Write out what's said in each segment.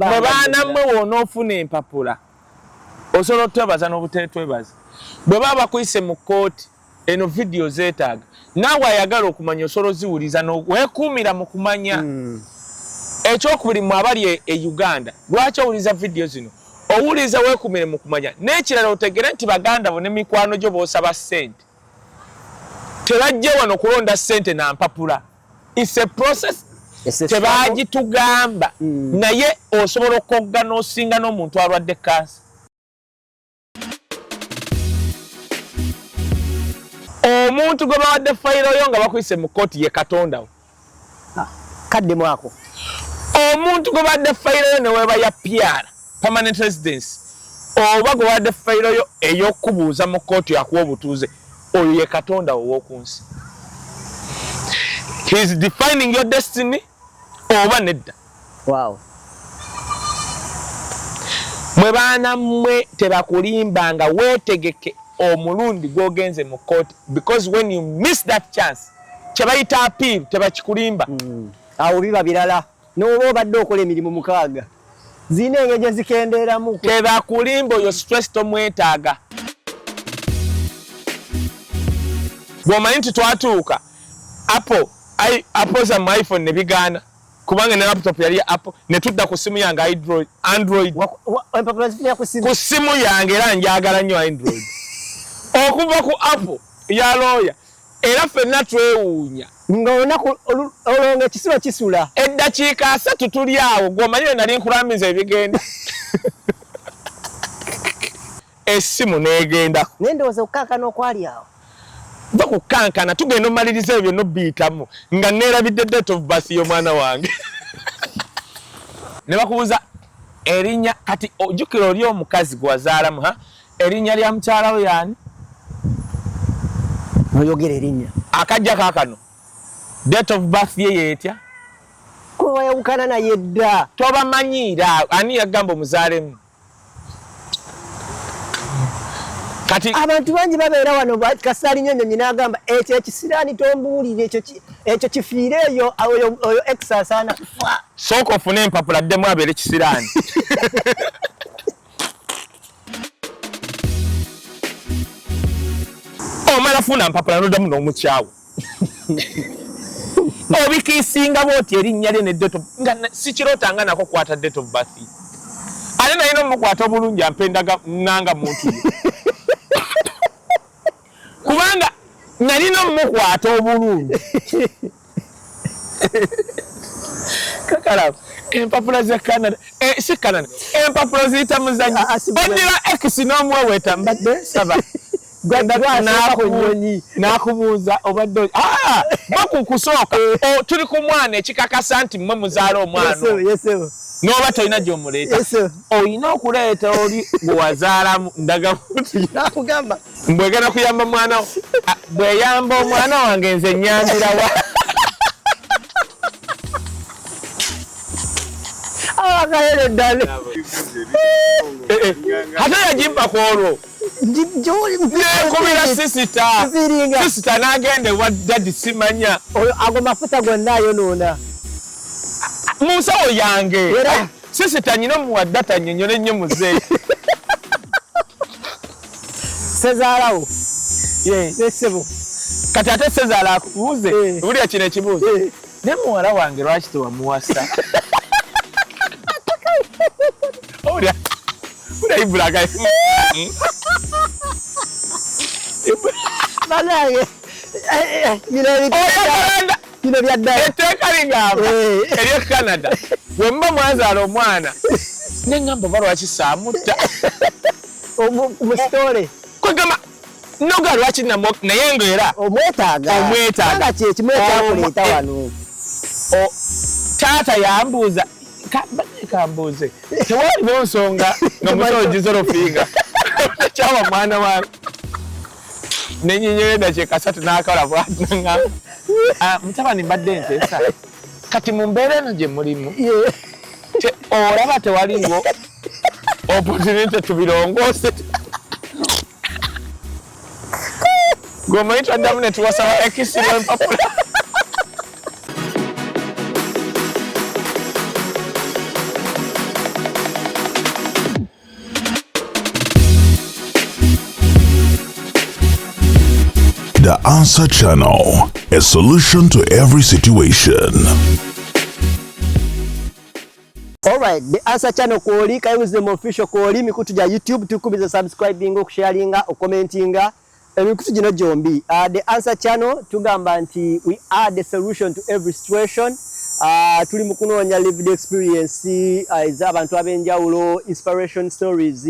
Mwe baana mmwe w'onoofuna empapula osobola okutwebaza n'obuteetwebaza bwe baba bakuyise mu kkooti eno vidiyo zeetaaga naawe ayagala okumanya osobola oziwuliza weekuumira mu kumanya ekyokubiri mu abali e Uganda lwaki owuliza vidiyo zino owuliza weekuumire mu kumanya n'ekirala otegere nti baganda bo ne mikwano gyo boosaba ssente tebajje wano kulonda ssente na mpapula. It's a process. Tebagitugamba naye osobola okogga n'osinga n'omuntu alwadde kansa. Omuntu gwe bawadde fayiro yo nga bakuyise mu kkooti ye Katonda wo. Kadde mwako. Omuntu gwe bawadde fayiro yo ne weeba ya PR permanent residence oba gwe bawadde fayiro yo ey'okubuuza mu kkooti yakuwa obutuuze oyo ye Katonda wo w'okunsi. He is defining your destiny oba nedda. Wow. Mwe baana mmwe tebakulimbanga weetegeke omulundi gwogenze mu court because when you miss that chance kyebayita appeal tebakikulimba. Awo biba birala n'oba obadde okola emirimu mukaaga zina engeri gye zikendeeramu. Tebakulimba oyo stress tomwetaaga. Bw'omanyi nti twatuuka Apple za mu iPhone ne bigaana kubanga ne laptop yali ya Apple ne tudda ku simu yange Android. Ku simu yange era njagala nnyo Android. Okuva ku Apple ya lawyer era ffenna twewuunya ng'olunaku olonga ekisulo kisula eddakiika 3 tuli awo gw'omanyire nali nkulamiza ebigenda essimu n'egenda n'endowooza okukankana okwali awo bakukankana tugenda omaliriza ebyo n'obiyitamu nga neerabidde date of birth y'omwana wange ne bakubuuza erinnya kati ojjukira oli omukazi gwe wazaalamu erinnya lya mukyala we yaani oyogera erinnya akajja kaakano date of birth ye yeetya kuba yawukana naye dda tobamanyiira ani yagamba omuzaalemu kati abantu bangi babeera wano Kasaali Nnyonyonyi n'agamba ekyo ekisiraani tombuulire ekyo kifiire eyo oyo ex asaana kufa sooka ofune empapula ddemu abeere kisiraani. Omala funa mpapula n'oddamu n'omukyawe obikiisinga bw'oti erinnya lye ne date nga sikirootanga nako kwata date of birth ate nalina omukwata obulungi ampendaga nanga muntu kubanga nalina omukwata obulungi kakala empapula za Canada si Canada empapula ziyita muzanyi odira X n'omuweweeta mbadde saba nakubuuza obadde bakukusooka tuli ku mwana ekikakasa nti mmwe muzaala omwana n'oba tolina gy'omuleeta olina okuleeta oli gwe wazaalamu nakugamba mbwegenda kuyamba mwana bweyamba omwana wange nze nyambira wa akayere ddale ate yagimpa ku olwo nekubira sisita n'agenda ewa dadi simanya ago mafuta gonna ayonoona mu nsawo yange sisita nyina omuwadde atanyonyole nnyo muzeeyi sezaalawo nesebo kati ate sezaala akubuuze bulya kino ekibuuzo ne muwala wange lwaki tewamuwasa olya ibulaga banange bino byaddala etteeka ligamba ery'e Canada bwe muba mwazaala omwana neŋŋamba oba lwaki saamutta musitole kwegamba noga lwaki naye ng'era omwetaaga kyekimu ekyakuleeta wano taata yambuuza kambuuze tewaliwo nsonga nga musojizorofinga kyawa mwana wange nenyinyoyo eddakiika 3 n'akola bwatinaŋŋamba mutabani mbadde nteesa kati mu mbeera eno gye mulimu olaba tewalingo opportunity tubirongoose gweomanyi twaddamu ne tuwasaba ekisirwa empapula The Answer Channel, a solution to every situation. Alright, The Answer Channel kwoli Kai Wisdom official kwoli mikutu ja YouTube tukubiza subscribing okusharinga okomentinga mikutu gino jombi. The Answer Channel tugamba nti we are the solution to every situation. Tuli mukunonya lived experience abantu abenjawulo, inspiration stories,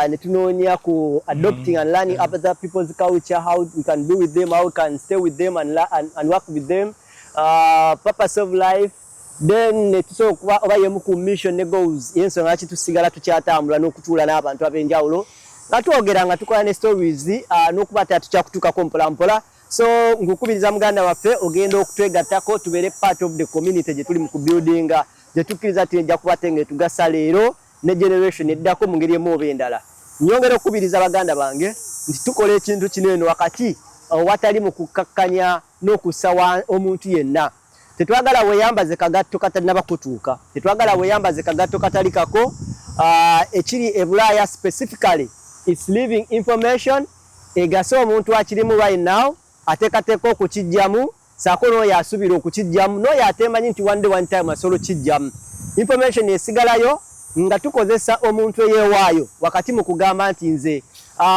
ne tunonya ku adopting and learning other people's culture, how we can be with them, how we can stay with them and work with them, purpose of life. Then so oba yemu ku mission ne goals yensonga ki tusigala tukyatambula n'okutula n'abantu abenjawulo nga twogera nga tukola ne stories n'okubata tukyakutuka mpola. So ngukubiriza muganda waffe ogenda okutwegattako tubeere part of the community gye tuli mu kubuildinga gye tukkiriza tujja kubatenge tugasa leero ne generation eddako mu ngeri emu oba endala. Nyongera okubiriza baganda bange nti tukola ekintu kino eno wakati watali mu kukakkanya n'okusawa omuntu yenna. Tetwagala weyambaze kagatto katanaba kutuuka. Tetwagala weyambaze kagatto katalikako. Ekiri e Bulaaya specifically it's living information egase omuntu akirimu right now atekateko okukijjamu saako n'oyo asubira okukijjamu n'oyo atemanyi nti one time asolo kijjamu. Information esigalayo nga tukozesa omuntu eyeewaayo wakati mu kugamba nti nze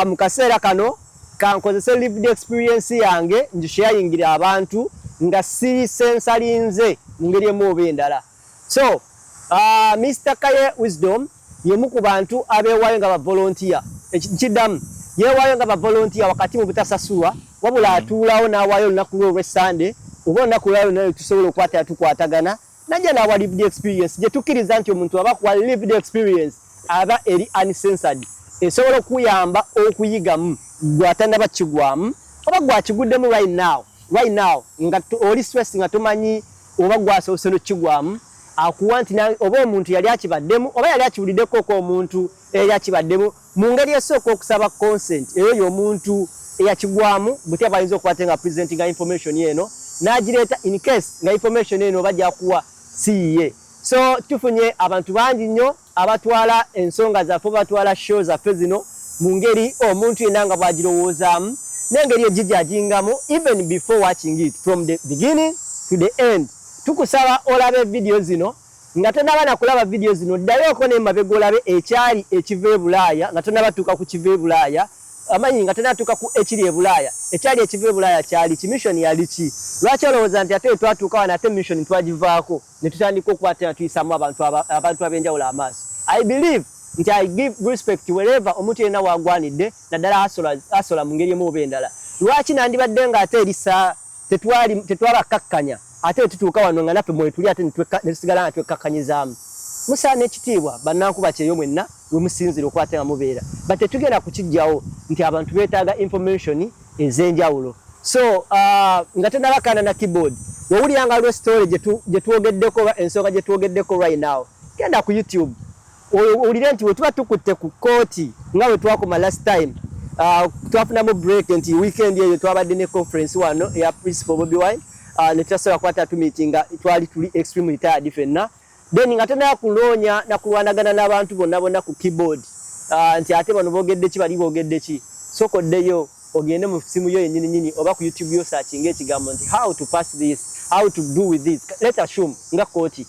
mu kaseera kano kankozese lived experience yange ngisharingira abantu nga si sensalinze ngeri emu oba endala. So Mr. Kaye Wisdom yemu ku bantu abeewaayo nga ba volunteer ekiddamu yeewaayo nga ba volunteer wakati mu butasasulwa wabula atuulawo n'awaayo olunaku lwe Sunday oba olunaku lwayo nayo tusobola okukwata tukwatagana najja n'awa lived experience gye tukkiriza nti omuntu aba kuwa lived experience aba eri uncensored esobola okuyamba okuyigamu gw'atannaba kigwamu oba gwakiguddemu right now nga oli stress nga tomanyi oba gwasoose n'okigwamu akuwa nti oba omuntu yali akibaddemu oba yali akiwuliddeko ko omuntu eyali akibaddemu mu ngeri esooka okusaba consent eyo y'omuntu eyakigwamu butya bayinza okukwata nga presentinga information eno n'agireeta in case nga information eno oba gyakuwa siye. So tufunye abantu bangi nnyo abatwala ensonga zaffe batwala show zaffe zino mu ngeri omuntu yenna nga bwagirowoozaamu n'engeri ejijajingamu even before watching it from the beginning to the end. Tukusaba olabe video zino nga tonaba na kulaba video zino ddayoko ne mabega olabe ekyali ekiva e Bulaaya nga tonaba tuka ku kiva e Bulaaya amanyi nga tonatuuka ku ekiri e Bulaaya ekyali ekiva e Bulaaya kyali ki mission yali ki lwaki olowooza nti ate twatuuka wano ate mission twagivaako ne tutandika okukwata tuyisaamu abantu abenjawulo amaaso. I believe nti I give respect wherever omuntu yenna wagwanidde naddala asola mu ngeri emu oba endala. Lwaki nandibadde nga ate erisa tetwabakakkanya ate tutuuka wano nga naffe mwetuli ate netusigala nga twekkakkanyizaamu. Musaana ekitiibwa bannankuba kyeyo mwenna we musinzira okwate nga mubeera but tetugenda kukijjawo nti abantu beetaaga information ez'enjawulo. So nga tonnabakana na keyboard wowuliranga lwe story gye twogeddeko oba ensonga gye twogeddeko right now genda ku YouTube owulire nti we tuba tukutte ku kooti nga we twakoma last time twafunamu break nti weekend eyo twabadde ne conference wano eya Principal Bobi Wine ne tutasobola kukwata tumiitinga twali tuli extremely tired ffenna then nga tonnaba kuloonya na kulwanagana n'abantu bonna ku keyboard nti ate bano boogedde ki bali boogedde ki sokoddeyo ogende mu simu yo yennyini oba ku YouTube yo searching ekigambo nti how to pass this, how to do with this. Let assume nga kooti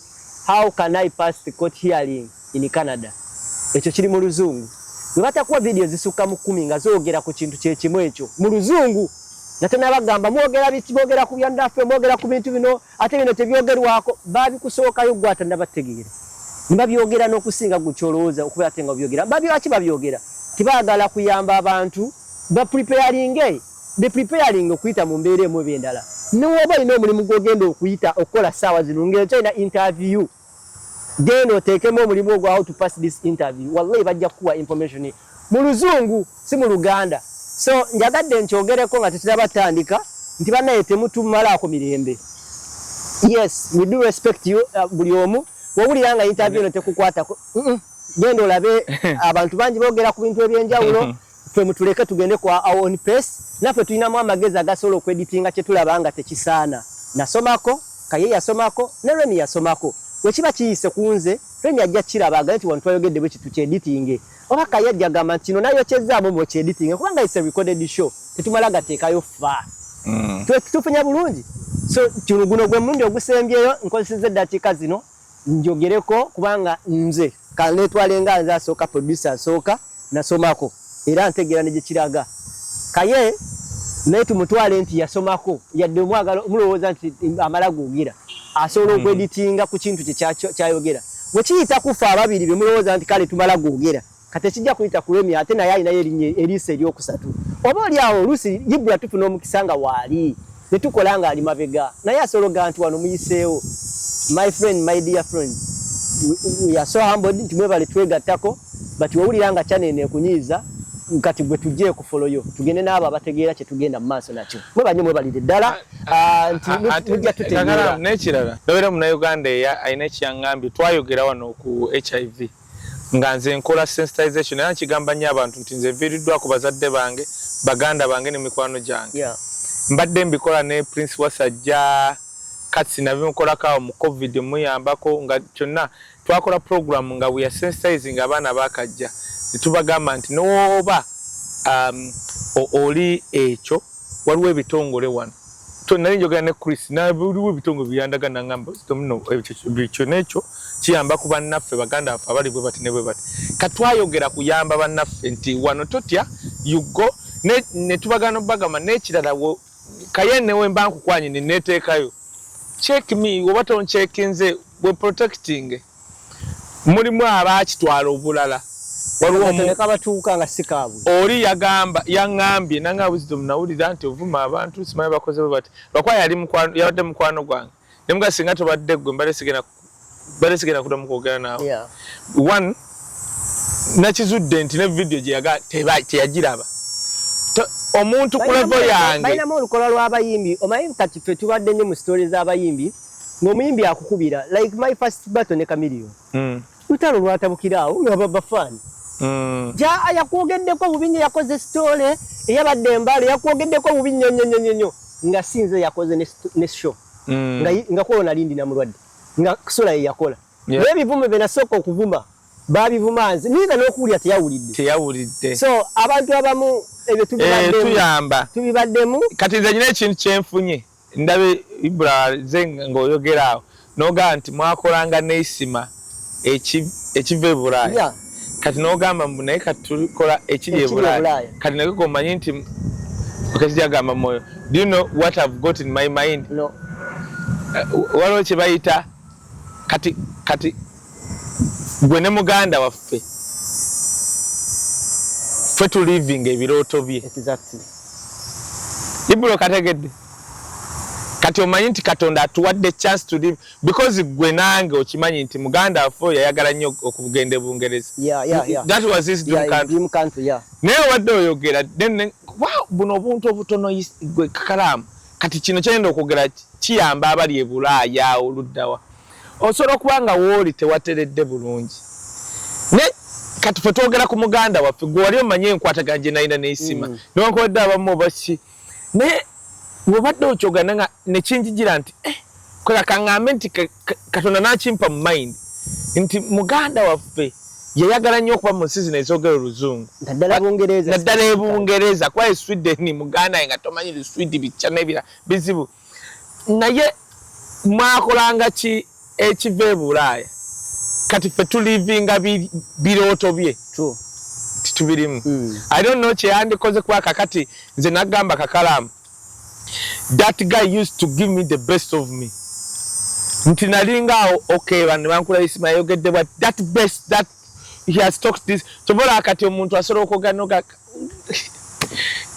how can I pass the court hearing in Canada. Ekyo kiri mu luzungu bwe batakuwa video zisukka mu 10 nga zoogera ku kintu kyekimu ekyo mu luzungu nga tonnabagamba mwogera biki boogera ku byannaffe mwogera ku bintu bino ate bino tebyogerwako babikusookayo gwe atannabategeera nibabyogera n'okusinga gwe kyolowooza okuba ate nga byogera babyaki babyogera tibaagala kuyamba abantu bepreparing okuyita mu mbeera emu eb'endala niwoba olina omulimu gw'ogenda okuyita okukola ssaawa zino ngeri kyolina interview genda oteekemu omulimu ogwo how to pass this interview wallahi bajja kukuwa information mu luzungu si mu Luganda. So njagadde nkyogereko nga tetulabatandika nti bannaye temutumalaako mirembe. Yes, we do respect you buli omu wowulira nga interview eno tekukwatako genda olabe abantu bangi boogera ku bintu ebyenjawulo ffe mutuleke tugende ku our own pace naffe tulinamu amagezi agasobola okweditinga kye tulaba nga tekisaana. Nasomako, Kaye yasomako, ne Remi yasomako. wekiba kiyise kunze Remi ajja kirabaga nti wantu ayogedde bwe kitu editing oba kayajja gamba nti no nayo kyezaamu mu editing kubanga it's a recorded show tetumala gateekayo fa tufunya bulungi so kino guno gwe mundi ogusembyeyo nkozesezza eddakiika zino njogereko kubanga nze kanetwale nga nze asooka producer asooka nasomako era ntegeera ne gye kiraga kaye naye tumutwale nti yasomako yadde omwagala mulowooza nti amala googera asobola okweditinga ku kintu kyayogera bwe kiyita kufa ababiri bye mulowooza nti kale tumala googera kati kijja kuyita ku Remi ate naye alinayo eriisa eryokusatu oba oli awo oluusi yibula tufuna omukisa nga waali ne tukola nga ali mabega naye asologa nti wano muyiseewo my friend my dear friend we are so humbled nti mwebale twegattako but wewulira nga channel nekunyiiza kati gwe tujje ku follow yo tugende n'abo abategeera kye tugenda mu maaso nakyo mwebalide ddala nti mujja tutegeera n'ekirala ndabira Munnayuganda alina ekiyangambye twayogera wano ku HIV nga nze nkola sensitization era nkigamba nnyo abantu nti nze nviiriddwa ku bazadde bange baganda bange ne mikwano gyange mbadde mbikola ne Prince Wasajja Katsi nabimukolako awo mu COVID muyambako nga kyonna twakola program nga we are sensitizing abaana bakajja netubagamba nti nooba oli ekyo waliwo ebitongole wano nali njogera ne Chris waliwo ebitongole byandaga nangamba ekyo nekyo kiyamba ku bannaffe baganda baffe abali bwe bati ne bwe bati katwayogera kuyamba bannaffe nti wano totya yugo ne tubagana bagamba n'ekirala kaye newe mba nkukwanye neneteekayo check me oba tonchekinze we protecting mulimu abakitwala obulala waliwo kabatuuka nga sikaabu oli yangambye nanga wisdom nawulira nti ovuma abantu simanyi bakoze bati lwakuba yabadde mukwano gwange nemuga singa tobadde gwe mbale sigenda kudamu kwogera naawe one nakizudde nti ne video gye teyagiraba omuntu ku level yange bayinamu olukola lw'abayimbi omanyi kati ffe tubadde ne mu stories z'abayimbi ng'omuyimbi akukubira like my first battle ne Chameleon lutalo lwatabukiraawo ng'abafani yakwogeddeko bubi nnyo yakoze story eyabadde embale yakwogeddeko bubi nnyo nga sinze yakoze ne show nga korona lindi na mulwadde nga kusola ye yakola naye ebivumo bye nasooka okuvuma babivuma nze niga n'okuwulira teyawulidde so abantu abamu ebyo tubibaddemu kati nze nyina ekintu kyenfunye ndabe Ibra ze ng'oyogeraawo n'ogamba nti mwakolanga n'eisima ekiva e Bulaaya kati n'ogamba mbu naye kati tukola ekiri e Bulaaya kati naye komanyi nti okakijagamba moyo do you know what I've got in my mind waliwo kye bayita kati gwe ne muganda waffe ffe tu living ebirooto bye Ibro kategedde kati omanyi nti Katonda atuwadde chance to live because gwe nange okimanyi nti muganda waffe yayagala nnyo okugenda Bungereza that was his dream country naye wadde oyogera buno obuntu obutono gwe kakalaamu kati kino kyenda okwogera kiyamba abali e Bulaaya oluddawa osobola okuba nga wooli tewateredde bulungi ne kati ffe twogera ku muganda waffe gwe wali omanyi enkwatagana gye nalina n'eisima newankubadde abamu obaki naye bw'obadde okyogana nga nekinjigira nti kaŋŋambe nti Katonda n'akimpa mu mind nti muganda waffe yayagala nnyo okuba mu nsi zino ezogera Oluzungu naddala e Bungereza kuba e Sweden muganda ye nga tomanyi Luswidi bicca n'ebira bizibu naye mwakolanga ki ekiva e Bulaaya kati ffe tulivinga birooto bye titubirimu I don't know kyeyandikoze kuba kakati nze nagamba kakalaamu that guy used to give me the best of me nti nalingaawo okay bano bankula isima yayogedde bwa that best that he has talked this tobola kati omuntu asobola okwoganoga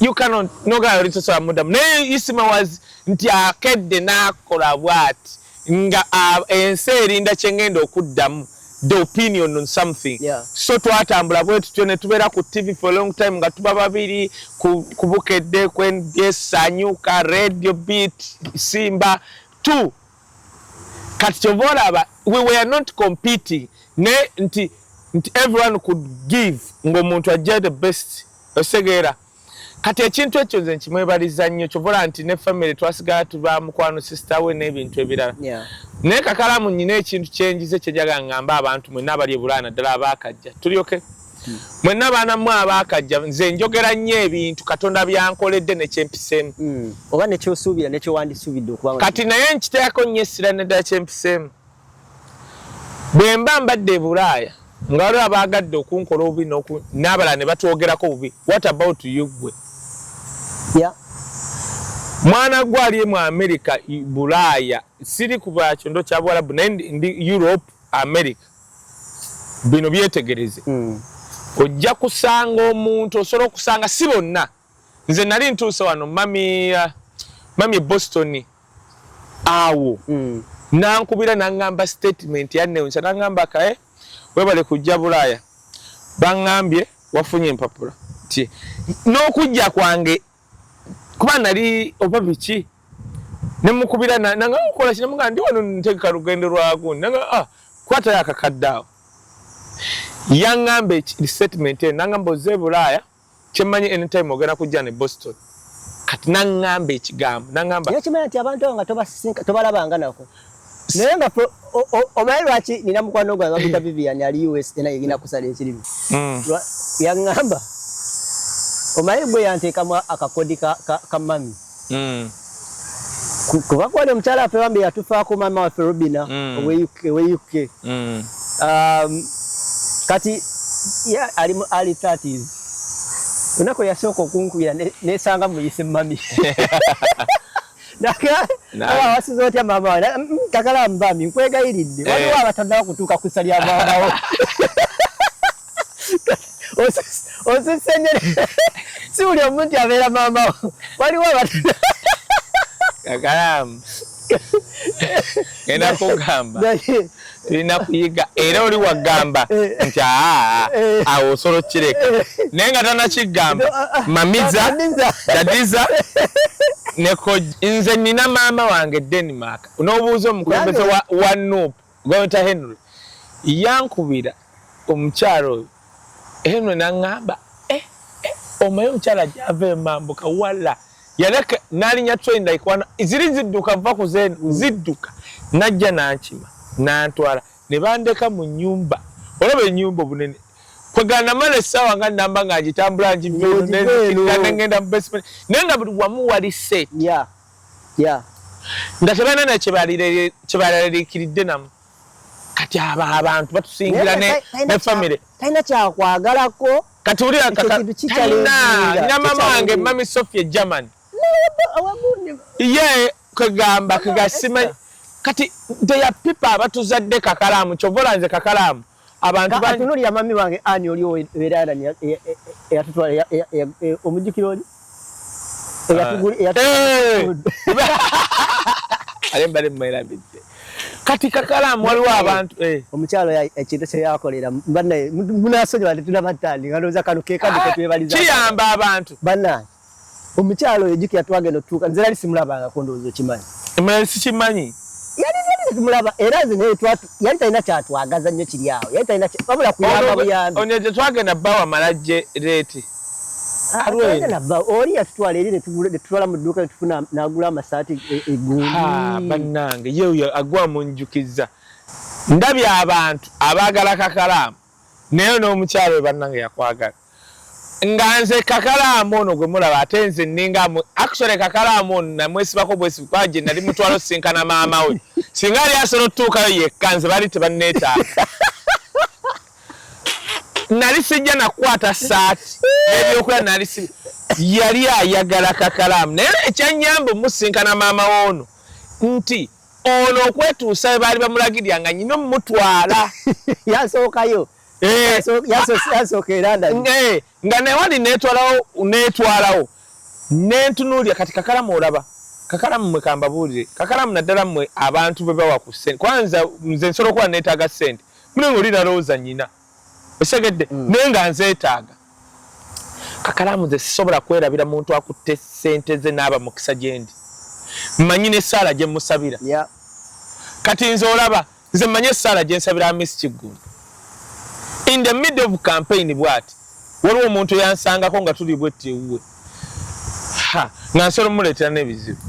you cannot noga olitosobola mudamu naye isima was nti akedde n'akola bwati nga ensi erinda kyengenda okuddamu the opinion on something so twatambula bwe tutyo ne tubeera ku TV for a long time nga tuba babiri ku Bukedde ku NBS Sanyuka Radio Beat Simba 2 kati kyoboolaba we were not competing ne nti everyone could give ng'omuntu ajja the best osegeera kati ekintu ekyo nze nkimwebaliza nnyo kyovola nti ne family twasigala tuba mukwano sister we n'ebintu ebirala naye Kakalamu nnyina ekintu kyenjize kyejaga ngamba abantu mwenna abali ebulaya naddala abaakajja tulyoke mwenna abaana mmwe abaakajja nze njogera nnyo ebintu Katonda byankoledde nekyempiseemu oba nekyosuubira nekyowandisuubidde okuba kati naye nkiteekako nnyo essira neddala kyempiseemu bwe mba mbadde ebulaaya nga waliwo abaagadde okunkola obubi n'abalala ne batwogerako bubi what about you gwe mwana gwe ali mu America Bulaaya siri ku bwakyondo kya Bwarabu naye ndi Europe America bino byetegereze ojja kusanga omuntu osobola okusanga si bonna nze nali ntuuse wano mami Boston awo nankubira nangamba statement yanneewunyisa nangamba kae webale kujja Bulaaya bangambye wafunye empapula ti n'okujja kwange kuba nali oba biki nemukubira nanga okola kino muga ndi wano ntegeka lugendo lwagundi nanga kwata yakakaddaawo yangambe statement nangamba oze Bulaaya kyemmanyi anytime ogenda kujja ne Boston kati nangambe ekigambo nangamba yakimanya nti abantu nga tobalabanga nako naye nga omanyi lwaki nina mukwano gwange bamuta Vivian ali US naye yegenda kusala ekirimu yangamba omanyi gwe yanteekamu akakodi ka mami kuba kwali omukyala affe bambi yatufaako mama waffe Robina owe UK kati ali mu early 30s onako yasooka okunkubira nesanga muyise mami wasize otya mama wawe Kakalamu bambi nkwegayiridde waliwo abatandaba kutuuka ku ssa lya maamawo osisenyere si buli omuntu abeera maamawo waliwo Kakalamu genda kugamba tulina kuyiga era oli wagamba nti awo osolo kireka naye nga tanakigamba mamiza dadiza nze nina maama wange Denmark n'obuuza omukulembeze wa Nuupu gwayita Henry yankubira omukyalo oyo Henry n'aŋŋamba omaye omukyala gyava emambuka wala yaleka n'alinya train like wana ziri zidduka nva ku zeeno zidduka najja nankima nantwala ne bandeka mu nnyumba olaba ennyumba obunene kwegana mala essaawa nga namba nga ngitambula ngenda mu basement naye nga buli wamu wali set nga tebanana kyebalaliikiridde namu kati abantu batusingira ne family talina kyakwagalako kati ulira nina mama wange mami Sophia German ye kwegamba kegasimanyi kati they are people abatuzadde Kakalamu kyovola nze Kakalamu abantu batunulira mami wange ani oli era eyatutwala omujjukiro oli alembale mwerabidde kati Kakalamu waliwo abantu omukyalo ekintu kye yakolera bannaye munasonyiwa tetunabatandi nga ndowooza kano kekadde ketwebaliza kiyamba abantu bannaye omukyalo oyo jjukira twagenda otutuuka nze lali simulabangako ndowooza okimanyi emala sikimanyi yali tumulaba era nze naye yali talina kyatwagaza nnyo kiri awo yali talina wabula kuyamba buyambi ono tetwagenda bawa malajje leeti oli yatutwala eri netutwala mu dduuka netufuna n'agula amasaati egundi bannange yeyo agwa munjukiza ndabye abantu abaagala Kakalamu naye n'omukyalo we bannange yakwagala nga nze Kakalamu ono gwe mulaba ate nze nningamu actually Kakalamu ono namwesibako bwesibu kwaje nali mutwalo sinkana maama we singa ali asobola otutuukayo yekka nze bali tebanneetaaga nali sijja nakwata saati ebyokulya nali si yali ayagala Kakalamu naye ekyanyamba omusinkana maama w'ono nti ono okwetuusa we baali bamulagirira nga nyina omumutwala yasookayo yasooka eranda nga newali netwalawo nentunuulya kati Kakalamu olaba Kakalamu mwe kambabuulire Kakalamu naddala mmwe abantu bwe bawa ku ssente kwanza nze nsobola okuba neetaaga ssente mune ng'oli nalowooza nnyina esegedde naye nga nzeetaaga Kakalamu nze sisobola kwerabira muntu akutte ssente ze n'aba mukisa gyendi mmanyi n'essaala gye musabira kati nze olaba nze mmanyi essaala gye nsabira Miss Kiggundu in the middle of campaign bwati waliwo omuntu yansangako nga tuli bwetti ewuwe nga nsolo muleetera n'ebizibu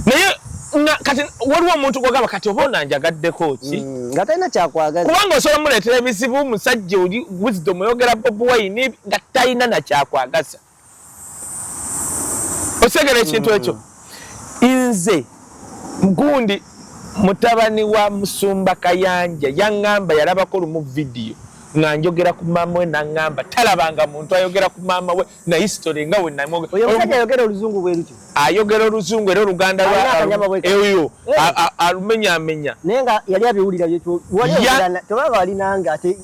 naye kati waliwo omuntu gwagamba kati oba onanjagaddeko ki nga talina kyakwagaza kubanga osobola muleetera ebizibu musajja oli wisdom oyogera Bobi Wine nga talina nakyakwagaza osegera ekintu ekyo nze gundi mutabani wa Musumba Kayanja yaŋŋamba yalabako lumu vidiyo nga njogera ku maama we naŋŋamba talabanga muntu ayogera ku maama we na history nga we namwoge oyo musajja ayogera oluzungu bwe lutyo ayogera oluzungu era oluganda eyo alumenyamenya naye nga yali abiwulira tobaba walinanga ate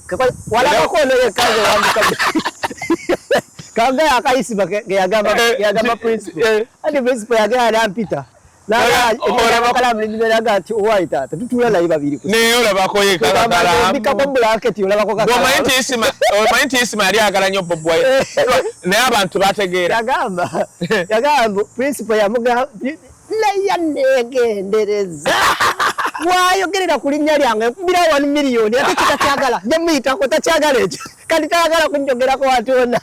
walabako ono yekaze wandika kagaya akayisima yagamba principal ate principal yagaya nampita olabako tutula naye babiri naye olabako omanyi nti isima yali agala nnyo Bobi Wine naye abantu bategeera yagamba principal yamugamba naye negendereza wayogerera ku linnya lyange nkubira 1 million ate kitakyagala njamuyitako takyagala ekyo kandi tayagala kunjogerako watona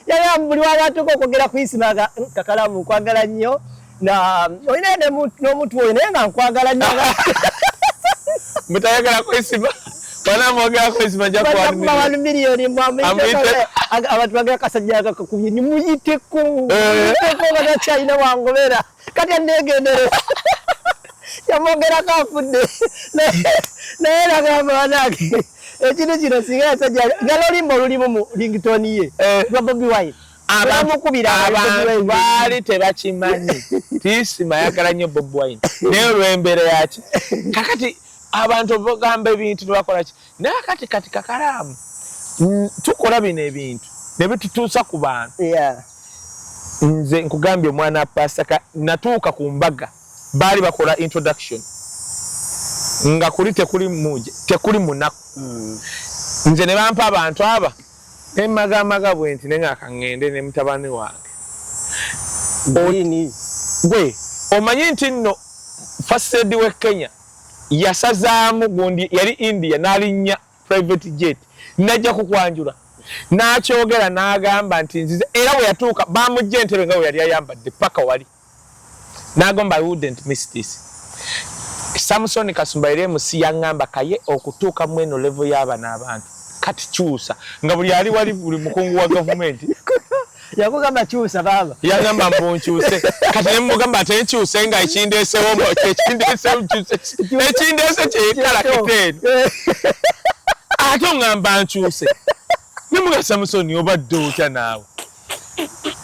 yali buli wabatuuka okwogera ku isima Kakalamu nkwagala nnyo olina n'omuntu oyo naye nga nkwagala nnyo mutayagala ku isima wanamwogera ku isima jakuba 1 million abantu bagera kasajja kakakubye nimuyiteko nga takyalina wangobera kati anegendereza yamwogerako afudde naye nagamba banange ekintu kino singa yasajja nga lolimba olulimu mu ringtone ye lwa Bobi Wine abantu baali tebakimanyi tisima yagala nnyo Bobi Wine naye olw'embeera yaki kakati abantu bagamba ebintu tebakola ki naye kati Kakalamu tukola bino ebintu ne bitutuusa ku bantu nze nkugambye omwana pasaka natuuka ku mbaga baali bakola introduction nga kuli tekuli munaku nze ne bampa abantu aba emagamaga bwenti nenga kangende ne mutabani wange gwe omanyi nti nno first lady we Kenya yasazaamu gundi yali India n'alinnya private jet najja kukwanjula n'akyogera n'agamba nti nzize era bwe yatuuka bamujja entebe nga we yali ayambadde paka wali n'agamba I wouldn't miss this. Samson Kasumba ere musi yaŋŋamba kaye okutuuka mu eno level y'abaana abantu kati kyusa nga buli ali wali buli mukungu wa government yakugamba kyusa baba yaŋŋamba mbunkyuse kati ne mugamba ate nkyuse nga ekindeesewo ekindeese kyekala kiteni ate oŋŋamba nkyuse ne muga Samson obadde otya naawe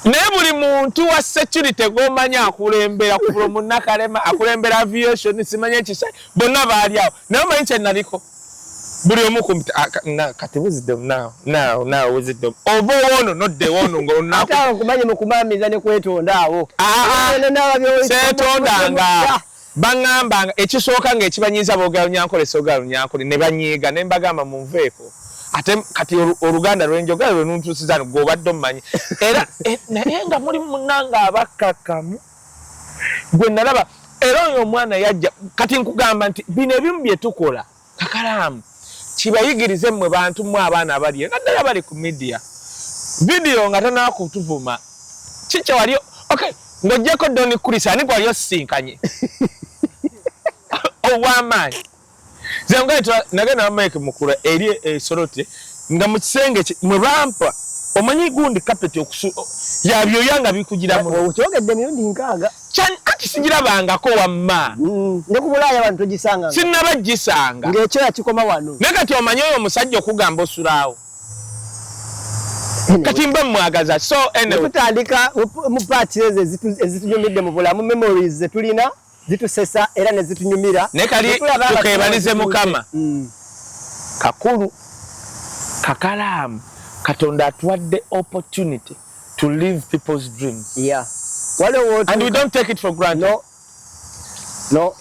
naye buli muntu wa security gomanya akulembera ku Munakalema akulembera aviation simanye ekisa bonna baali awo naye omanyi kye naliko buli omu kati wisdom now wisdom oba wono nodde wono ate okumanye mukumamiza ne kwetonda awo seetondanga baŋŋambanga ekisooka ng'ekibanyiiza boogera Lunyankole soogera Lunyankole ne banyiiga ne mbagamba munveeko ate kati oluganda lwenjogera lwenuntuusiza gw'obadde omumanyi era naye nga muli munnanga abakakamu gwe nalaba era oyo omwana yajja kati nkugamba nti bino ebimu bye tukola Kakalamu kibayigirize mmwe bantu mmwe abaana abali nga ddala bali ku media vidiyo nga tanakutuvuma kikye wali okay ng'oggyeko Don Chris ani gwali osisinkanye ow'amaanyi zenga nagenda Mike mukura eri esorote nga mu kisenge mwe bampa omanyi gundi kapeti okusu yabyo yanga bikugira mu okyogedde mirundi nkaaga kati sigirabangako wamma ne ku Bulaaya abantu togisanga sinnabagisanga ng'ekyo yakikoma wano naye kati omanyi oyo omusajja okugamba osulaawo kati mba mwagaza so anyway tutandika mu paati ezo ezitunyumidde mu bulamu memories zetulina zitusesa era ne zitunyumira ne kali tukebalize Mukama kakulu Kakalamu Katonda atuwadde opportunity to live people's dreams and we don't take it for granted no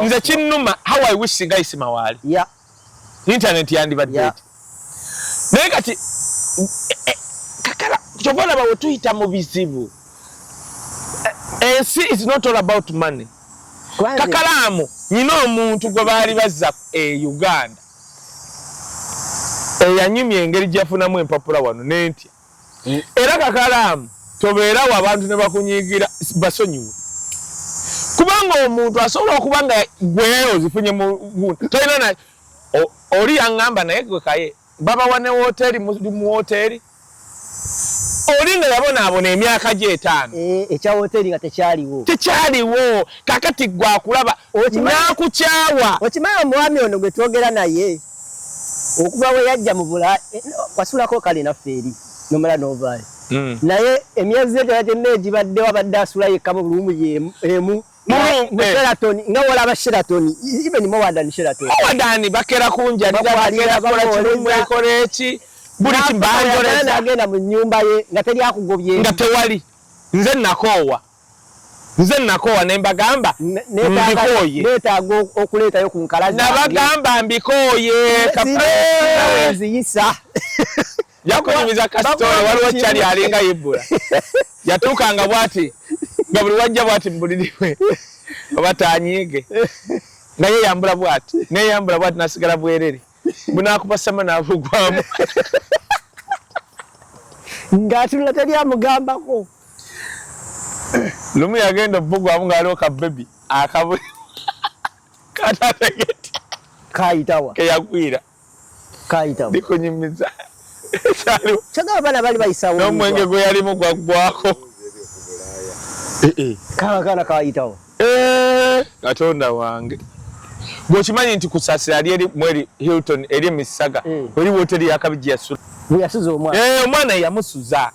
nze kinnuma how I wish singa isima wali internet yandibadde naye kati Kakalamu kyobona bawe tuyita mu bizibu ensi is not all about money. Kakalamu nyina omuntu gwe baali bazza Uganda eyanyumya engeri gyafunamu empapula wano nentya Era Kakalamu tobeera abantu ne bakunyiigira basonyiwe. Kubanga omuntu asobola okubanga gwe ozifunye mu toyina na oli yangamba naye gwe kaye baba wane hoteli mu hoteli oli nga yabonaabona emyaka gye 5 ekya hoteli nga tekyaliwo kakati gwe akulaba nakukyawa. Okimanyi omwami ono gwe twogera naye okuva we yajja mu Bulaaya wasulako kale naffe eri nomala novaayo naye emyezi gyonna egibadde wabadde asula yekka mu bulumu emu mu Sheraton nga walaba Sheraton even more than Sheraton bakera kunjalira bakera kola kirumu ekola eki buli kimbanjoleza agenda mu nyumba ye nga teri akugobye nga tewali nze nakoowa ne mbagamba mbikooye neetaaga okuleetayo ku nkalazi nabagamba mbikooye ziyisa yakunyumiza kasitole waliwo kyali alinga Ibula yatuukanga bwati nga buli wajja bwati mbuliriwe oba tanyiige nga yeyambula bwati neyambula bwati nasigala bwerere bunakupasama nabugwamu ng'atulula teri amugambako. Lumu yagenda obugwamu ng'aliwo ka baby akabuli katategete kayitawa keyagwira kayitawa ndikunyumiza kyagala abaana bali bayisawo n'omwenge gwe yalimu gwagwako kana kayitawa Katonda wange bw'okimanyi nti kusaasira ali eri mweri Hilton eri emisaga oli woteri yakabiji yasula yasuza omwana omwana yamusuza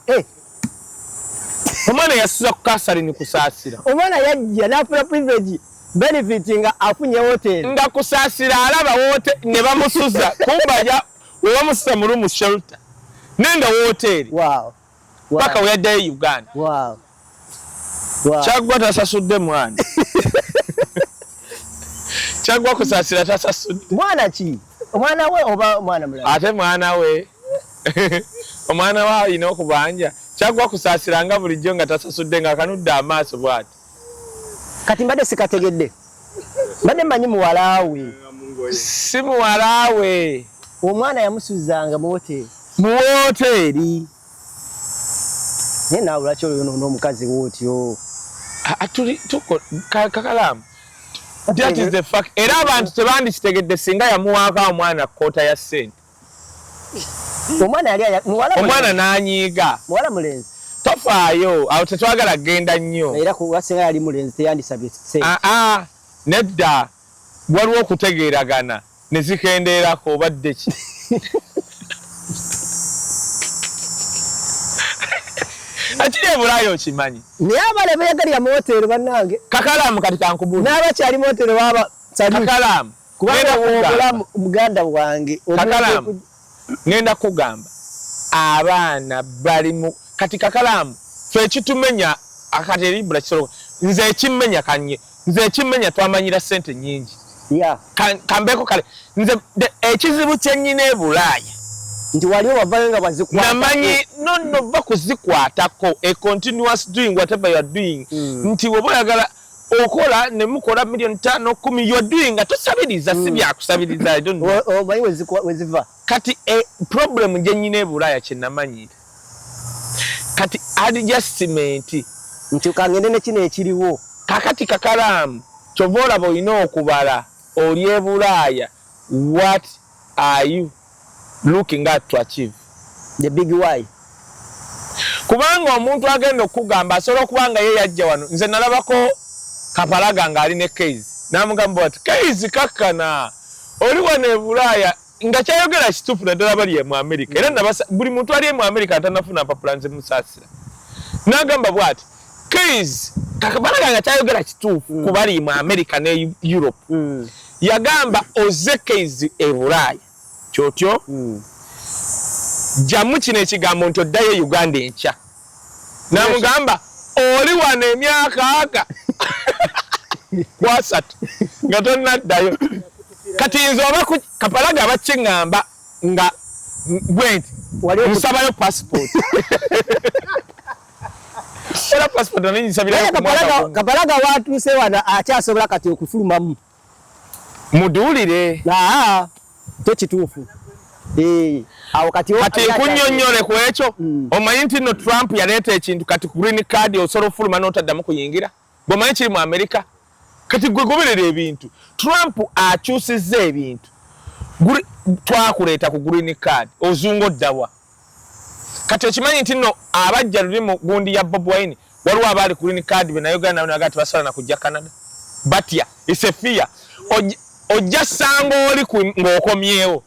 omwana yasuza ku Kasarine kusaasira omwana yajja n'afuna privilege benefit nga afunye hoteli nga kusaasira alaba wote ne bamusuza kumbaja we bamusuza mu room shelter nenda hoteli paka we yaddayo Uganda Kyaggwa tasasudde mwana Kyaggwa kusaasira tasasudde mwana ki omwana we oba mwana mulala ate mwana we omwana we alina okubanja Kyaggwa kusaasira nga bulijjo nga tasasudde nga akanudde amaaso bwati kati mbadde sikategedde mbadde mmanyi muwalaawe si muwalaawe omwana yamusuzanga mu hoteli naye naawe lwaki olyonoona omukazi wootyo Kakalamu that is the fact era abantu tebandikitegedde singa yamuwaako omwana koota ya ssente omwana n'anyiiga muwala mulenzi tofaayo awo tetwagala kgenda nnyo era kuba singa yali mulenzi teyandisabye ssente nedda waliwo okutegeeragana ne zikendeerako obadde ki akiri e Bulaaya okimanyi naye abaana beyagalira mu hoteli bannange Kakalamu kati kankubuuza n'abakyali mu hoteli baba Kakalamu kubanga obulamu muganda wange Kakalamu ngenda kugamba abaana bali mu kati Kakalamu fe ekitumenya akati Ibula kisolo nze ekimmenya kanye nze ekimmenya twamanyira ssente nnyingi kambeeko kale nze ekizibu kyennyina e Bulaaya nti wali wavayo nga bazikwata namanyi no bakuzikwatako a continuous doing whatever you are doing nti woba oyagala okola ne mukola million 5 10 you are doing nga tosabiriza si byakusabiriza I don't know omanyi weziva kati problem gye nnyina e Bulaaya kye namanyira kati adjustment nti kangende ne kino ekiriwo kakati Kakalamu kyova olaba olina okubala oli e Bulaaya what are you looking at to achieve the big why kubanga omuntu agenda okugamba asobola okubanga ye yajja wano nze nalabako Kapalaga nga ali ne case namugamba bati case kakkana oli wano e Bulaaya nga kyayogera kituufu naddala bali mu America era buli muntu ali mu America atanafuna mpapula nze musaasira nagamba bwati case Kapalaga nga kyayogera kituufu ku bali mu America ne Europe yagamba oze case e Bulaaya kyotyo jamu kino ekigambo nti oddayo Uganda enkya namugamba oli wano emyaka aka kwasatu nga tonnaddayo kati nze oba Kapalaga abakiŋŋamba nga bwenti nsabayo passport era passport aninyisabirayo Kapalaga watuuse wano akyasobola kati okufulumamu muduulire tekituufu Awo kati kunnyonnyole ku ekyo omanyi nti no Trump yaleeta ekintu kati ku green card osobola ofuluma n'otaddamu kuyingira bw'omanyi kiri mu Amerika kati gwe goberera ebintu Trump akyusizza ebintu twakuleeta ku green card ozunga oddawa kati okimanyi nti nno abajja luli mu gundi ya Bob Wine waliwo abaali ku green card be naye Uganda nagati basala na kujja Canada batya isefia ojja sanga oli ng'okomyewo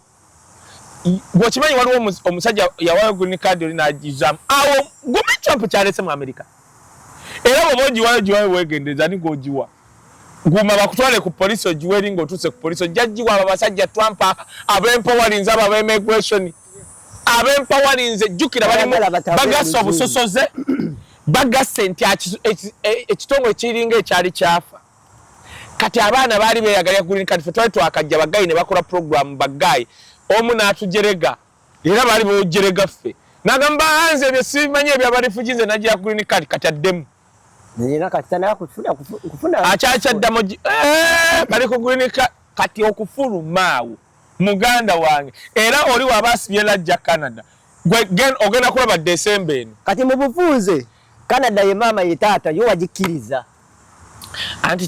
bw'okimanyi waliwo omusajja yawayo green card oli n'agizamu awo gome Trump kyalese mu Amerika era bw'oba ogiwayo weegendereza ni ng'ogiwa guma bakutwale ku polisi ogiwa eri ng'otuuse ku polisi ojja giwa abo basajja Trump ab'empowalinze abo ab'emigration ab'empowalinze jjukira balimu bagasa obusosoze bagase nti ekitongole kiringa ekyali kyafa kati abaana baali beeyagalira green card fe twali twakajja bagayi ne bakola program bagayi omu n'atujerega era baali bojerega ffe nagamba hanze ebyo sibimanyi ebyabarifugi nze nagira green card kati addemu akyakyaddamo bali ku green card kati okufulumaawo muganda wange era oli wabaasibye lajja Canada ogenda kulaba December eno kati mu bufunze Canada ye mama ye taata yo wagikkiriza anti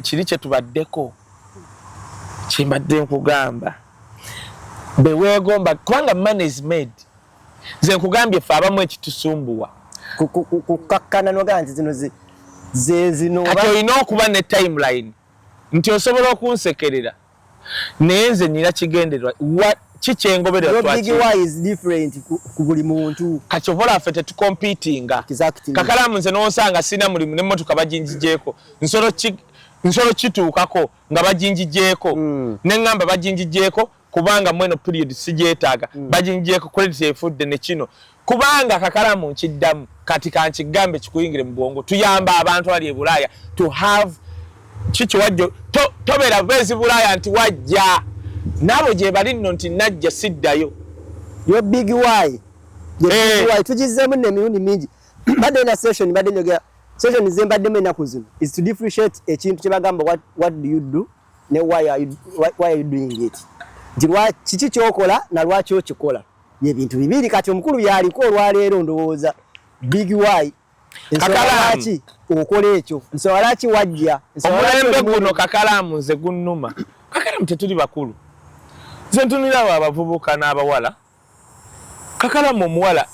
kiri kye tubaddeko kimbadde nkugamba beweegomba kubanga money is made nze nkugambye ffe abamu ekitusumbuwa kukakkana noga nti zino kati olina okuba ne timeline nti osobola okunsekerera naye nze nina kigendererwa kikyengoberera ku buli muntu kati obola ffe tetukompitinga kakalamu nze n'osanga sina mulimu n'emmotoka baginjigyeko nsolo kituukako nga baginjigyeko neŋŋamba baginjigyeko kubanga mweno period sijeetaaga baginjigyeko credit efudde ne kino kubanga kakalamu nkiddamu kati kankigambe kikuyingire mu bwongo tuyamba abantu bali e Bulaaya to have kiki wajjo tobeera bezi Bulaaya nti wajja nabo gye bali nno nti najja siddayo yo big why tugizeemu n'emirundi mingi badde na session badde njogera session zembaddemu ennaku zino is to differentiate ekintu kye bagamba what do you do ne why are you doing it nti kiki kyokola na lwaki okikola ebintu bibiri kati omukulu byaliko olwaleero ndowooza big why kakalaki okola ekyo nsowalaki wajja omulembe guno kakalamu nze gunnuma kakalamu tetuli bakulu nze ntunira abo abavubuka n'abawala kakalamu omuwala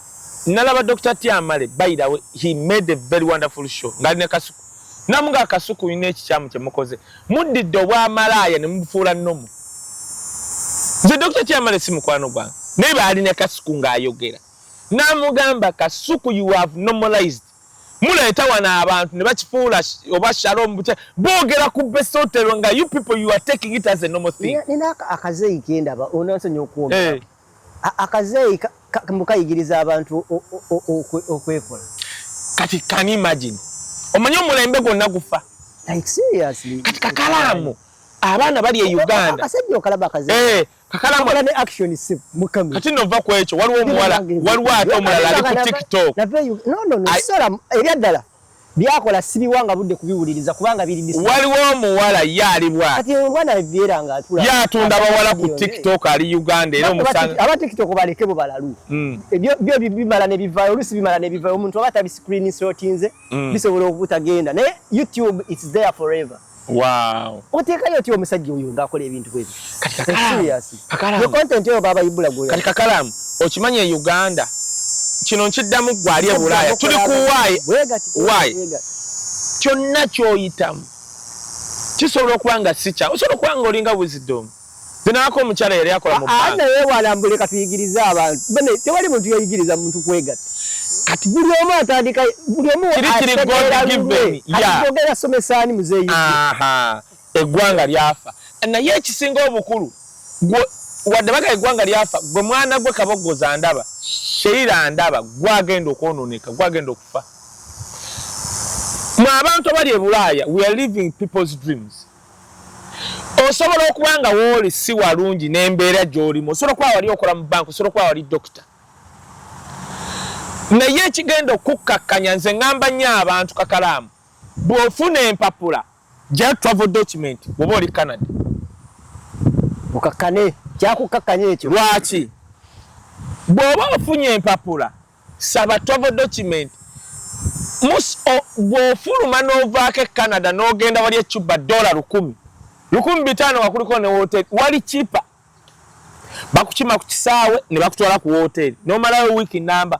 nalaba Dr. Tyamale by the way he made a very wonderful show ngalina kasuku namuga akasuku ine ekikyamu kye mukoze muddidde obwamalaaya ne mubufuula nnomu nze Dr. Tyamale si mukwano gwange naye baalina kasuku ng'ayogera namugamba kasuku you have normalized muleeta wano abantu ne bakifuula oba shalom bute boogera ku besotero nga you people you are taking it as a normal thing nina akazeyi kendaba onansonyi okuwomba akazeyi mukayigiriza abantu okwekola kati can you imagine omanyi omulembe gwonna gufa like seriously kati kakalamu abaana bali e Uganda akasajja okalaba akazeyi kakalamu ne action sip mukamira kati nova ku ekyo waliwo omuwala waliwo ate omulala ali ku TikTok no sola ebyaddala byakola sibiwanga budde kubiwuliriza kubanga biri waliwo omuwala yalibwa kati omwana byeranga atula yatunda abawala ku TikTok ali Uganda era omusanga aba TikTok baleke bo balalu ebyo bimala ne bivayo olusi bimala ne bivayo omuntu abata bi screen shotinze bisobola okutagenda ne YouTube it's there forever. Wow. Oteka yoti omusajja oyo ngakola ebintu bwe. Kakalamu. Yo content yo baba ibula goya. Kati kakalamu okimanye Uganda kino nkiddamu gwali e Bulaaya tuli kuwaayi why kyonna kyoyitamu kisobola okubanga sicha osobola okubanga olinga wisdom zinako omukyala yali akola mu banka ana yewalambule katuyigiriza abantu bene tewali muntu yayigiriza muntu kwegata kati buli omu atandika buli omu kiri God given ya somesani muzeyi eggwanga lyafa naye ekisinga obukulu wadde baga eggwanga lyafa gwe mwana gwe kabogoza ndaba Sheila ndaba gwagenda okwononeka gwagenda okufa mwa abantu abali e Bulaaya we are living people's dreams osobola okubanga woli si walungi n'embeera gy'olimu osobola okuba wali okola mu banka osobola okuba wali doctor naye ekigenda okukkakkanya nze ngamba nnyo abantu kakalamu bw'ofuna empapula gya travel document bw'oba oli Canada mukakkane kyakukakkanya ekyo lwaki bw'oba ofunye empapula saba travel document bw'ofuluma n'ovaako e Canada n'ogenda wali ecuba $1,500 wakuliko ne hotel wali chipa bakukima ku kisaawe ne bakutwala ku hotel n'omalayo wiki namba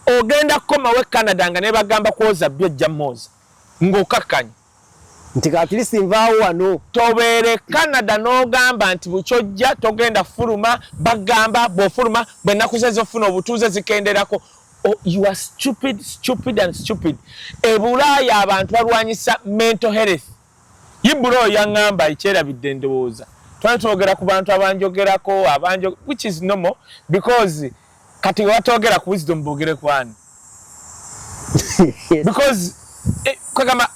ogenda kukomawo e Canada nga ne bagamba kwoza byo jjamoza ng'okakkanya nti at least nvaawo wano tobeere Canada n'ogamba nti bukyojja togenda fuluma bagamba bw'ofuluma bwe nnaku ze zofuna obutuuze zikenderako. Oh, you are stupid and stupid. Ebulaaya abantu balwanyisa mental health. Yibulo yangamba ikyerabidde ndowooza. Twatwogera ku bantu abanjogerako which is normal because kati watogera ku wisdom bogere kwani. Because kagama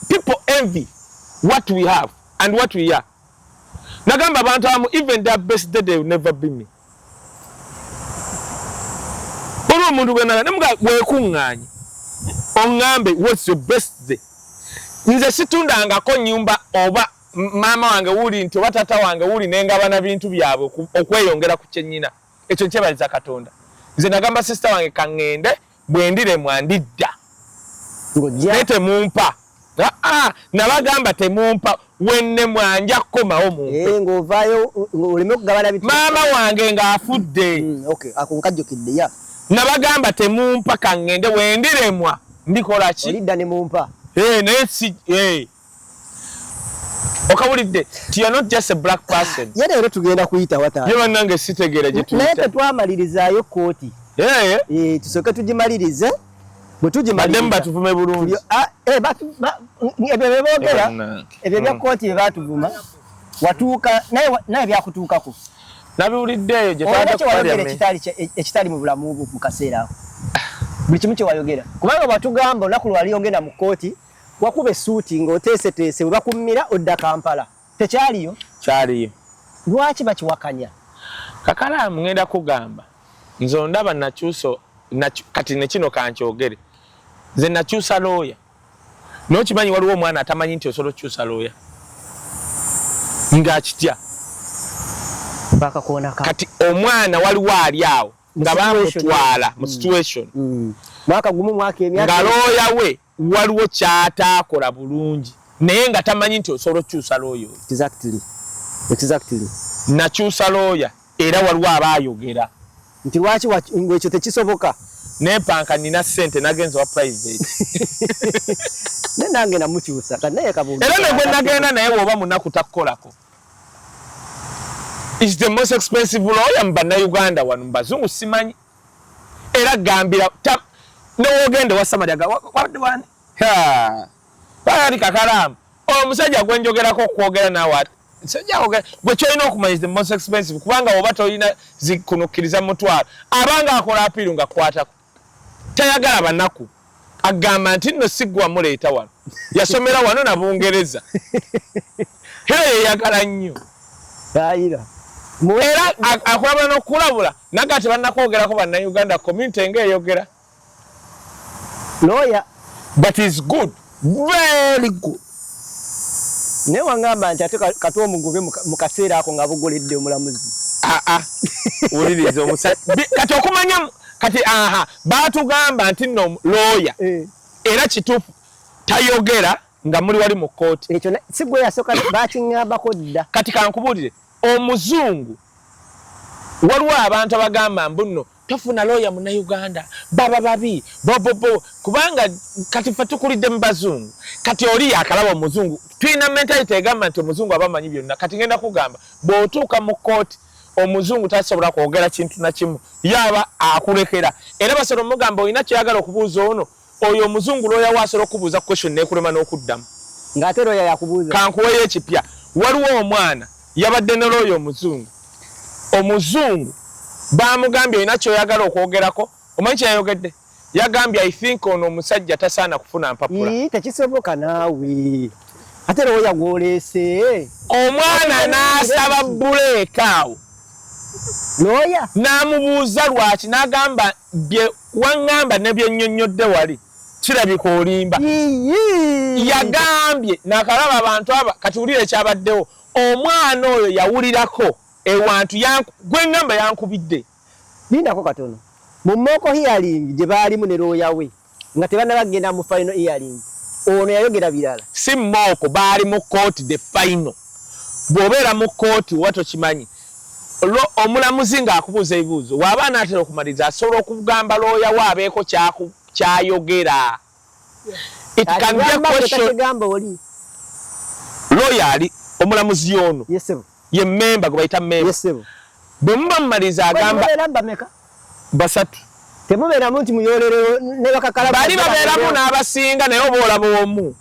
people envy what we have and what we are. Nagamba abantu amu even their best day they will never be me. Omuntu gwenana nemuga wekunganye ongambe what's your best day. Nze situndangako nyumba oba mama wange wuli nti oba tata wange wuli nengabana bintu byabwe okweyongera ku kyennyina ekyo kyebaliza Katonda. Nze nagamba sister wange kangende bwendire mwandidda nete mumpa nabagamba temumpa wenne mwanja kukomawo mumpe ng'ovaayo oleme okugabana bintu mama wange ng'afudde okay akunkajjukidde ya nabagamba temumpa kangende wendiremwa ndikola ki olidda ne mumpa naye si okawulidde you are not just a black person ye leero tugenda kuyita wata ye bannange sitegeera gye tuyita naye tetwamalirizayo kooti tusooke tugimalirize bwe tugimaliriza batuvume bulungi ebyo beboogera ebyo bya kooti bye baatuvuma watuuka naye byakutuukako nabiwuliddeeyo gye ekitali mu bulamu bwo mu kaseera ako buli kimu kye wayogera kubanga batugamba olunaku lwali ogenda mu kooti wakuba essuuti ng'oteeseteese bwe bakummira odda Kampala tekyaliyo kyaliyo lwaki bakiwakanya kakalaamu ngenda kugamba nze ondaba nakyuso kati nekino kankyogere nze nakyusa looya n'okimanyi waliwo omwana atamanyi nti osobola okukyusa looya ng'akitya kati omwana waliwo ali awo nga bamutwala mu situation mwaka gumu mwaka emyaka nga looya we waliwo kyataakola bulungi naye nga tamanyi nti osobola okukyusa looya exactly nakyusa looya era waliwo abaayogera nti lwaki ekyo tekisoboka nempanka nina ssente nagenza wa private ne nange namukyusa kanaye kabunga era negwe nagenda naye bw'oba munaku takukolako is the most expensive lawyer mu bannayuganda wano mu bazungu simanyi era gambira n'ogende wa Samaria wani bayali Kakalaamu omusajja gwenjogerako okwogera naawe gwe kyolina okumanya is the most expensive kubanga oba tolina zikunukkiriza mutwalo abanga akola apiiru nga kwatako tayagala banaku agamba nti nno siggwa muleeta wano yasomera wano na Bungereza era yeyagala nnyo era akulaba n'okulabula naga tebannakwogerako bannayuganda community ng'eyogera lawyer but is good very good ne wangamba nti ate kati omugube mu kaseera ako nga bugoledde omulamuzi uliriza omusajja kati okumanya kati baatugamba nti nno lawyer era kituufu tayogera nga muli wali mu kooti ekyo si gwe yasooka bakiŋŋambako dda kati kankubulire omuzungu waliwo abantu abagamba mbuno tofuna lawyer munnayuganda baba babi bobobo kubanga kati ffe tukulidde mu bazungu kati oli yakalaba omuzungu tulina mentality egamba nti omuzungu abamanyi byonna kati ngenda kugamba bw'otuuka mu kooti omuzungu tasobola kwogera kintu na kimu yaba akulekera era basobola omugamba olina kyeyagala okubuuza ono oyo omuzungu lawyer waasobola okubuuza question neekulema n'okuddamu ng'ate lawyer yakubuuza kankuweyo ekipya waliwo omwana yabadde ne lawyer omuzungu bamugambye olina kyoyagala okwogerako omanyi kyeyayogedde yagambye I think ono omusajja tasaana kufuna mpapula tekisoboka naawe ate lawyer gw'oleese omwana n'asaba buleeka awo lawyer n'amubuuza lwaki n'agamba bye waŋŋamba ne bye nnyonnyodde wali kirabika olimba yagambye nakalaba abantu aba kati wulira ekyabaddewo omwana oyo yawulirako ewantu gwe ŋŋamba yankubidde Nindako katono. Mu moko hearing gye baalimu ne lawyer we nga tebanabagenda mu final hearing. Ono yayogera birala. Si moko baali mu court the final. Bw'obeera mu court wato kimanyi. Omulamuzi ng'akubuuza ebibuuzo waba anaatera okumaliza asobola okugamba lawyer we abeeko kyayogera. It can be a question. Lawyer ali omulamuzi ono. Yes sir. Ye member gwe bayita member. Yes sir. Bwe muba mmaliza agamba basatu. Temubeera muntu muyolero ne bakakala. Bali babeeramu n'abasinga naye oba olaba omu.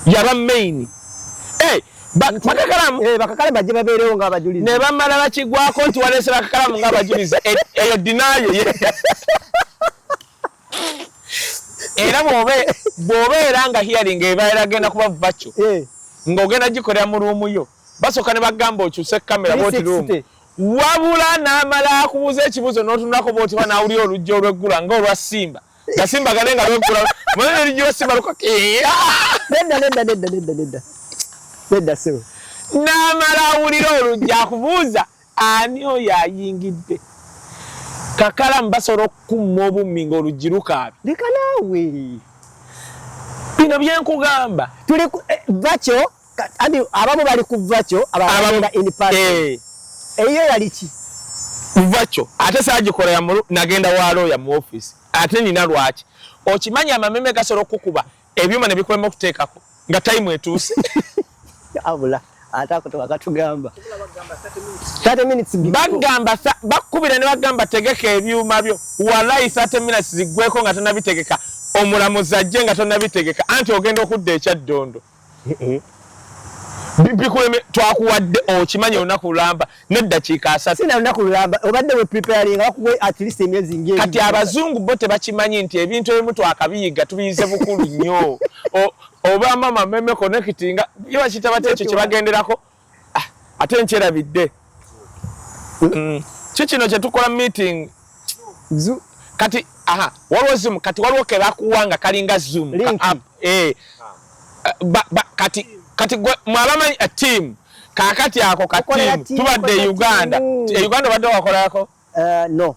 Yaba main. Bakakala bajje babeerewo ng'abajulizi. Ne bamala bakigwako nti waleese bakakala ng'abajulizi. Eyo dinayo ye. Era bw'obeera nga hearing ebaera agenda kuba vacho. Ng'ogenda gikolera mu ruumu yo. Basooka ne bagamba okyuse kamera bwoti ruumu. Wabula n'amala akubuuza ekibuuzo n'otunulako bwoti wanaawulira oluggi olweggula ng'olwa Simba. Nga Simba gale nga lweggula. Mwana oluggi lwa Simba lukoke. Nedda sewe. N'amala awulira oluggi akubuuza ani oyo ayingidde. Kakalamu basobola okukumma obummi ng'oluggi lukaabi. Leka naawe. Bino byenkugamba. Tuli vacho abamu bali ku vacho abagenda in person. Eyo yali ki? Vacho ate saagikolera nagenda wa lawyer mu office. Ate nina lwaki. Okimanyi amameme gasobola okukuba ebyuma ne bikwema okuteekako nga time etuuse. Abula atako twakatugamba 30 minutes bagamba bakubira ne bagamba tegeka ebyuma byo wallahi 30 minutes zigweko nga tonabitegeka omulamuzi ajje nga tonabitegeka anti ogenda okudda ekyaddondo. Bikuleme twakuwadde okimanyi olunaku lulamba n'eddakiika 3. Sina olunaku lulamba obadde we preparing akuwe at least emyezi ngeri. Kati abazungu bo tebakimanyi nti ebintu ebimu twakabiyiga tubiyize bukulu nnyo. Oba mama meme connectinga yo bakitaba ekyo kye bagenderako. Ate nkyerabidde. Kikino kye tukola meeting. Kati waliwo Zoom kati waliwo ke bakuwanga kalinga Zoom. Kati mwalamanyi a team kakati ako ka team tubadde Uganda. Uganda badde wakolerako? No.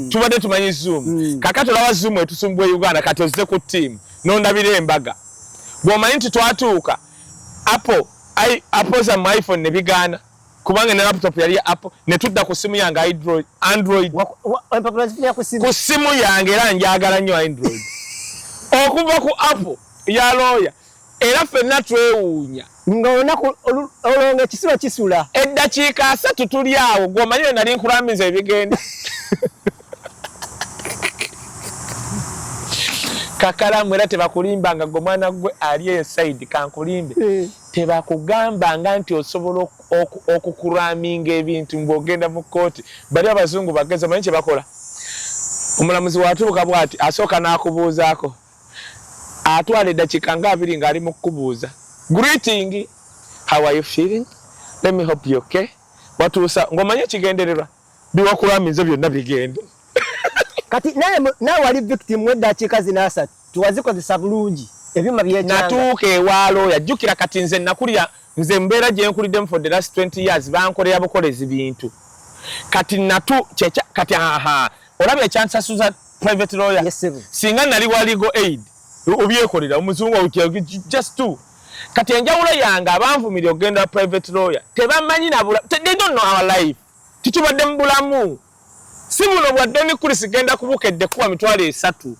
Tubadde tumanyi Zoom. Kakati olawa Zoom etusumbwe Uganda kati ozze ku team. Nondabira embaga. Bw'omanyi nti twatuuka Apple za mu iPhone ne bigaana. Kubanga ne laptop yali ya Apple ne tudda ku simu yange Android. Ku simu yange era njagala nnyo Android. Okuva ku Apple ya lawyer era ffenna twewuunya. Ng'olunaku olonga ekisulo kisula. Eddakiika 3 tuli awo gw'omanyi nali nkulamiza ebigenda. Kakalamu era tebakulimbanga gwe mwana gwe ali inside kankulimbe. Tebakugambanga nti osobola okukuraminga ebintu ng'ogenda mu kooti. Bali abazungu bageza manyi kye bakola. Omulamuzi watuuka bw'ati asooka n'akubuuzaako. Atwala eddakiika nga 2 ng'ali mu kukubuuza. Greeting. How are you feeling? Let me hope you okay. Watuusa ng'omanyi ekigendererwa. Biwakulamiza byonna bigenda. Kati naye wali victim w'eddakiika zino 3 tuwazikozesa bulungi ebyuma byekyanga. Natuuka ewa lawyer jjukira kati nze nakulira nze mbeera gye nkuliddemu for the last 20 years bankolera bukolezi bintu. Kati kati olabye ekyansasuza private lawyer. Yes, singa nali wa legal aid obyekolera omuzungu just two. Kati enjawulo yange abanvumira okugenda private lawyer tebamanyi nabula they don't know our life. Titubadde mu bulamu. Si buno bwadde ni kuli sigenda kubukedde kuba mitwalo 3.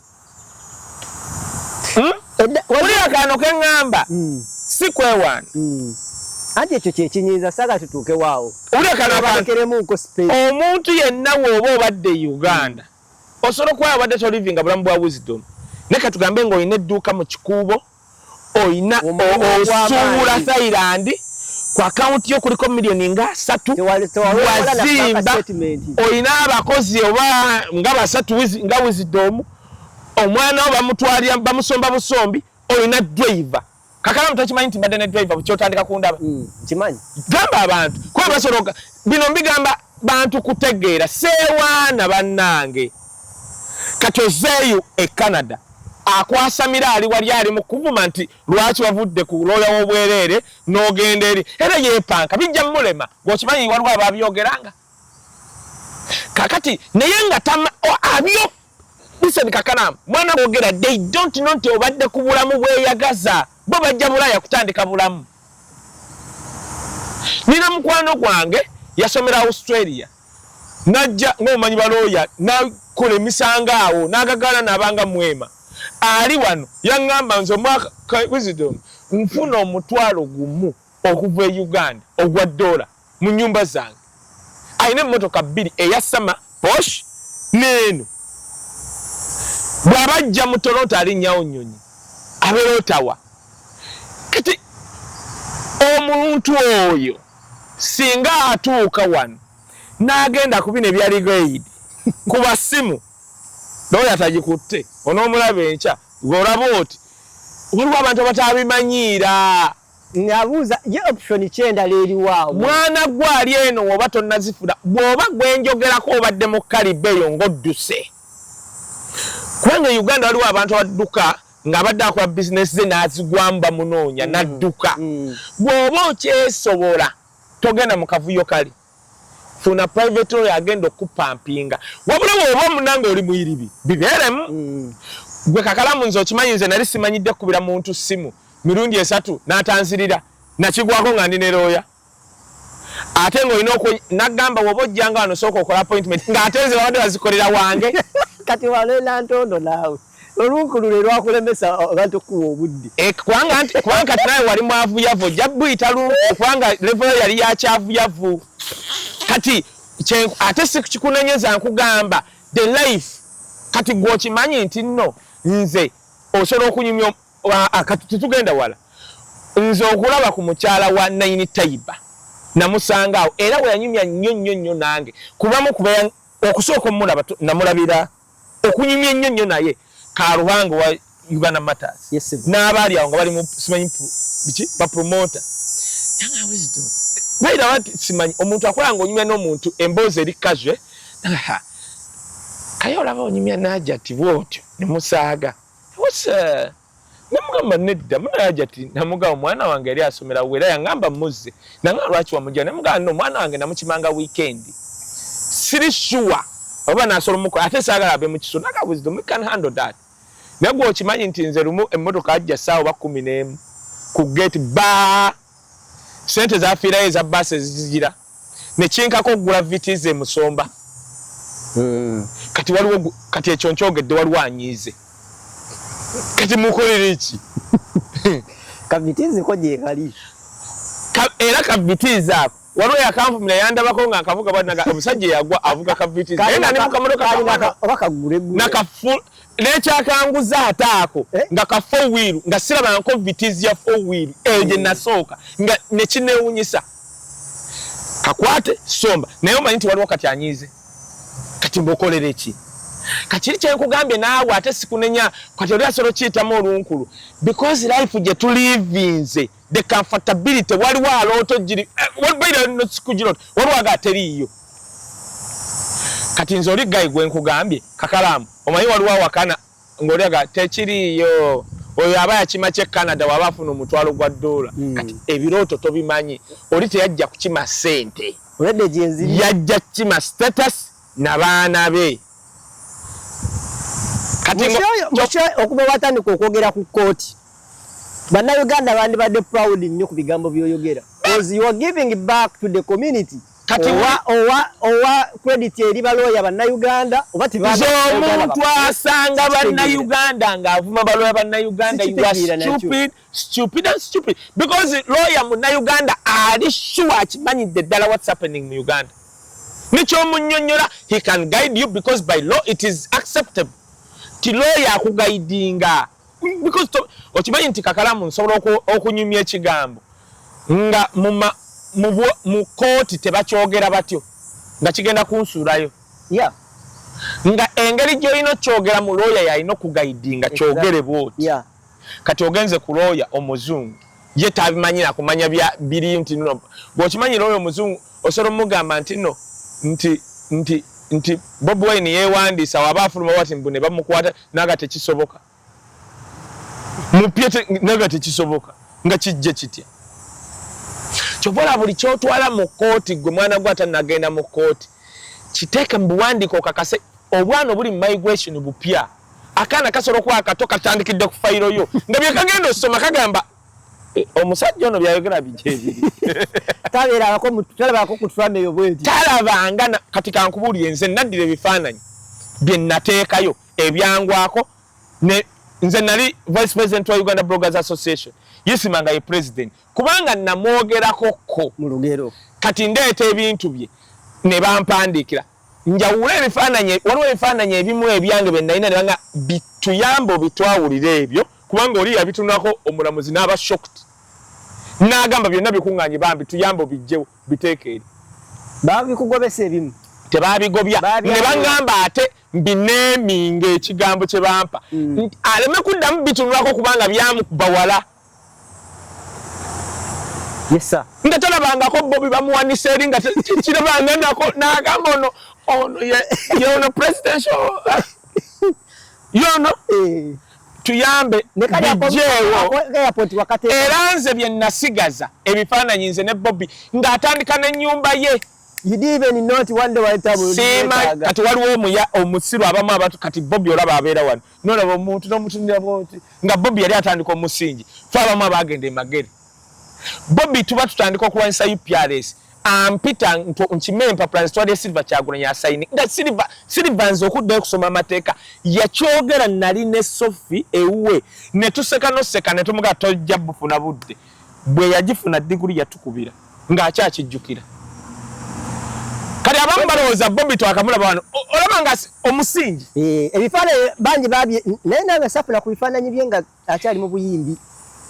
Wali akaano keŋŋamba si kwewaana. Anti ekyo kyekinyiiza saga tutuuke waawo. Wali akaano omuntu yenna w'oba obadde Uganda osobola okuba obadde tolivinga bulamu bwa wisdom. Ne katugambe ng'olina edduuka mu kikuubo oyina osuubula Thailand ku akaunti yo kuliko milioni nga 3 wazimba oyina abakozi oba nga 3 nga wisdom omwana wo bamutwalira bamusomba busombi oyina driver. Kakalamu takimanyi nti mbadde ne driver bukyotandika kundaba. Kimanyi gamba abantu kuba basologa bino mbigamba bantu kutegeera seewaana bannange kati ozeeyo e Canada akwasamira ali wali ali mu kuvuma nti lwaki wavudde ku lawyer w'obwereere n'ogenda eri era yeepanka bijja mulema ng'okimanyi waliwo ababyogeranga kakati naye nga abyo listen Kakalamu mwana bogera they don't know nti obadde ku bulamu bweyagaza bo bajja Bulaya kutandika bulamu. Nina mukwano gwange yasomera Australia najja ng'omanyi balooya nakola emisanga awo n'agagala nabanga mwema ali wano yaŋŋamba nze omwaka wisdom nfuna $1,000 okuva e Uganda ogwa $, mu nyumba zange ayina emmotoka 2 eya Sama Posh n'eno bw'abajja mu Toronto alinnyawo nnyonyi abeera Ottawa. Kati omuntu oyo singa atuuka wano n'agenda ku bino ebya legal ku basimu looya tagikutte onoomulaba enkya ng'olaba oti waliwo abantu abatabimanyiira. Nabuuza ye option kyendala eriwaawo mwana gwe ali eno oba tonnazifuna bw'oba gwenjogerako obadde mu kalibe eyo ng'odduse. Kubanga Uganda waliwo abantu abadduka ng'abadde akola bizinesi ze n'azigwamu bamunoonya n'adduka. Bw'oba okyesobola togenda mu kavuyo kali funa private lawyer agenda okupampinga wabula bw'oba omunange oli muyiribi bibeeremu. Gwe Kakalamu nze okimanyi nze nali simanyidde kubira muntu simu mirundi 3 n'atanzirira nakigwako nga ndi ne lawyer ate ng'olina nagamba woba ojjanga wano sooka okola appointment ng'ate nze babadde bazikolera wange. Kati waleela ntondo naawe olunkulu lwakulemesa abantu kuwa obudde kubanga kati nawe wali mwavuyavu ojja buyita lunku kubanga level yali yakyavuyavu. Kati ate si kikunenyeza nkugamba the life kati gwokimanyi nti nno nze osobola okunyumya kati tetugenda wala nze okulaba ku mukyala wa Naini Taiba namusanga awo era we yanyumya nnyo nange kubamu kuba okusooka omulaba namulabira okunyumya nnyo naye Karubango wa Uganda Matters. Yes, n'abaali awo nga bali mu simanyi biki ba promoter yanga wisdom baira wati simanyi omuntu akola ng'onyumya n'omuntu emboozi eri kazwe kayo olaba onyumya n'ajati bwotyo ne musaaga wasa namugamba nedda munajati namuga omwana wange yali asomera wera yangamba muzze nanga lwaki wamujja namuga no mwana wange namukimanga weekend siri sure oba nasolomuko ate saagala abe mu kiso naga wisdom we can handle that. Nagwo okimanyi nti nze lumu emmotoka ajja saawa ba 11 ku gate ba sente za firayo za bus zigira ne kinkako ogula vitize Musomba. Kati waliwo kati ekyonkyogedde waliwo anyize kati mukolere iki kabitize ko je kali era kabitize ako waliwo yakanfumira yandabako nga akavuga banaga omusajja yagwa avuga kabitize era ne mukamodoka bakagure nakafu n'ekyakanguza ataako nga ka 4 wheel nga siraba nko vitize ya 4 wheel eje nasooka nga ne kinewunyisa kakwate somba naye omanyi nti waliwo kati anyize kati mbokolere ki kachiri kyenkugambye naawe ate sikunenya kati oli asolo kiyitamu olunkulu because life gye tulivinze the comfortability waliwo alooto giri waliwo no sikujirooto waliwo aga teriiyo kati nze oli gayi gwenkugambye Kakalamu omanyi waliwo awakana ng'oli aga tekiriiyo oyo aba yakima kye Canada waba afuna $1,000 kati ebirooto tobimanyi oli teyajja kukima ssente olede gyenziri yajja kukima status n'abaana be. Mwisho okuba watandika okwogera ku kooti bannayuganda bandibadde proud nnyo ku bigambo by'oyogera because you are giving back to the community. Kati owa credit eri balooya bannayuganda oba omuntu asanga bannayuganda ng'avuma balooya bannayuganda you are stupid because lawyer munnayuganda ali sure akimanyidde ddala what's happening mu Uganda nikyomunnyonnyola he can guide you because by law it is acceptable ti lawyer akugaidinga because okimanyi nti Kakalamu nsobola okunyumya ekigambo nga mu kooti tebakyogera batyo nga kigenda kunsuulayo nga engeri gy'olina okyogera mu lawyer yalina okugaidinga kyogere bwoti kati ogenze ku lawyer omuzungu ye tabimanyira kumanya biri nti no bw'okimanyi lawyer omuzungu osobola omugamba nti no nti Bob Wine yewandiisa waba afuluma wati mbune bamukwata naga tekisoboka mupyete naga tekisoboka nga kijje kitya kyobola buli kyotwala mu kooti gwe mwana gwe atanagenda mu kooti kiteeke mu buwandiiko kakase obwana obuli mu migration bupya akaana kasobola okuba akato katandikidde ku fayiro yo nga bye kagenda osoma kagamba omusajja ono byayogera bijebiri talabako ku tufaameyo bweti talabanga kati kankubuulire nze naddira ebifaananyi bye nateekayo ebyangwako nze nali vice president wa Uganda Bloggers Association yesimanga ye president kubanga namwogerakoko mu lugero kati ndeeta ebintu bye ne bampandiikira njawula ebifaananyi waliwo ebifaananyi ebimu ebyange bye nalina ne banga bituyambe bitwawulire ebyo kubanga oli yabitunako omulamuzi n'aba shocked n'agamba byonna bikuŋŋaanye bambi tuyambe bijjewo biteeke eri babikugobesa ebimu tebabigobya ne baŋŋamba ate mbineeminga ekigambo kye bampa aleme kuddamu bitunulako kubanga byamukuba wala yesa nga talabangako Bobby bamuwanisa eri nga kirabanga nako n'agamba ono yono presidential yono tuyambe bijjeewo era nze bye nasigaza ebifaananyi nze ne Bobby ng'atandika n'ennyumba ye you didn't even know one day while time sema kati waliwo omusiru abamu abantu kati Bobby olaba abeera wano nolaba omuntu n'omutunira bwoti nga Bobby yali atandika omusingi fe abamu abagenda emagere Bobby tuba tutandika okulwanyisa UPRS ampita nkime empapula zitwalire Silver Kyagulanyi ya sayini nga Silver nze okuddayo kusoma amateeka yakyogera nali ne Sophie ewuwe ne tuseka noseka ne tumuga tojja bufuna budde bwe yagifuna diguli yatukubira ng'akyakijjukira kali abamu balowooza Bobby twakamulaba wano olaba nga omusingi ebifaananyi bangi babye naye nange safuna ku bifaananyi bye nga akyali mu buyimbi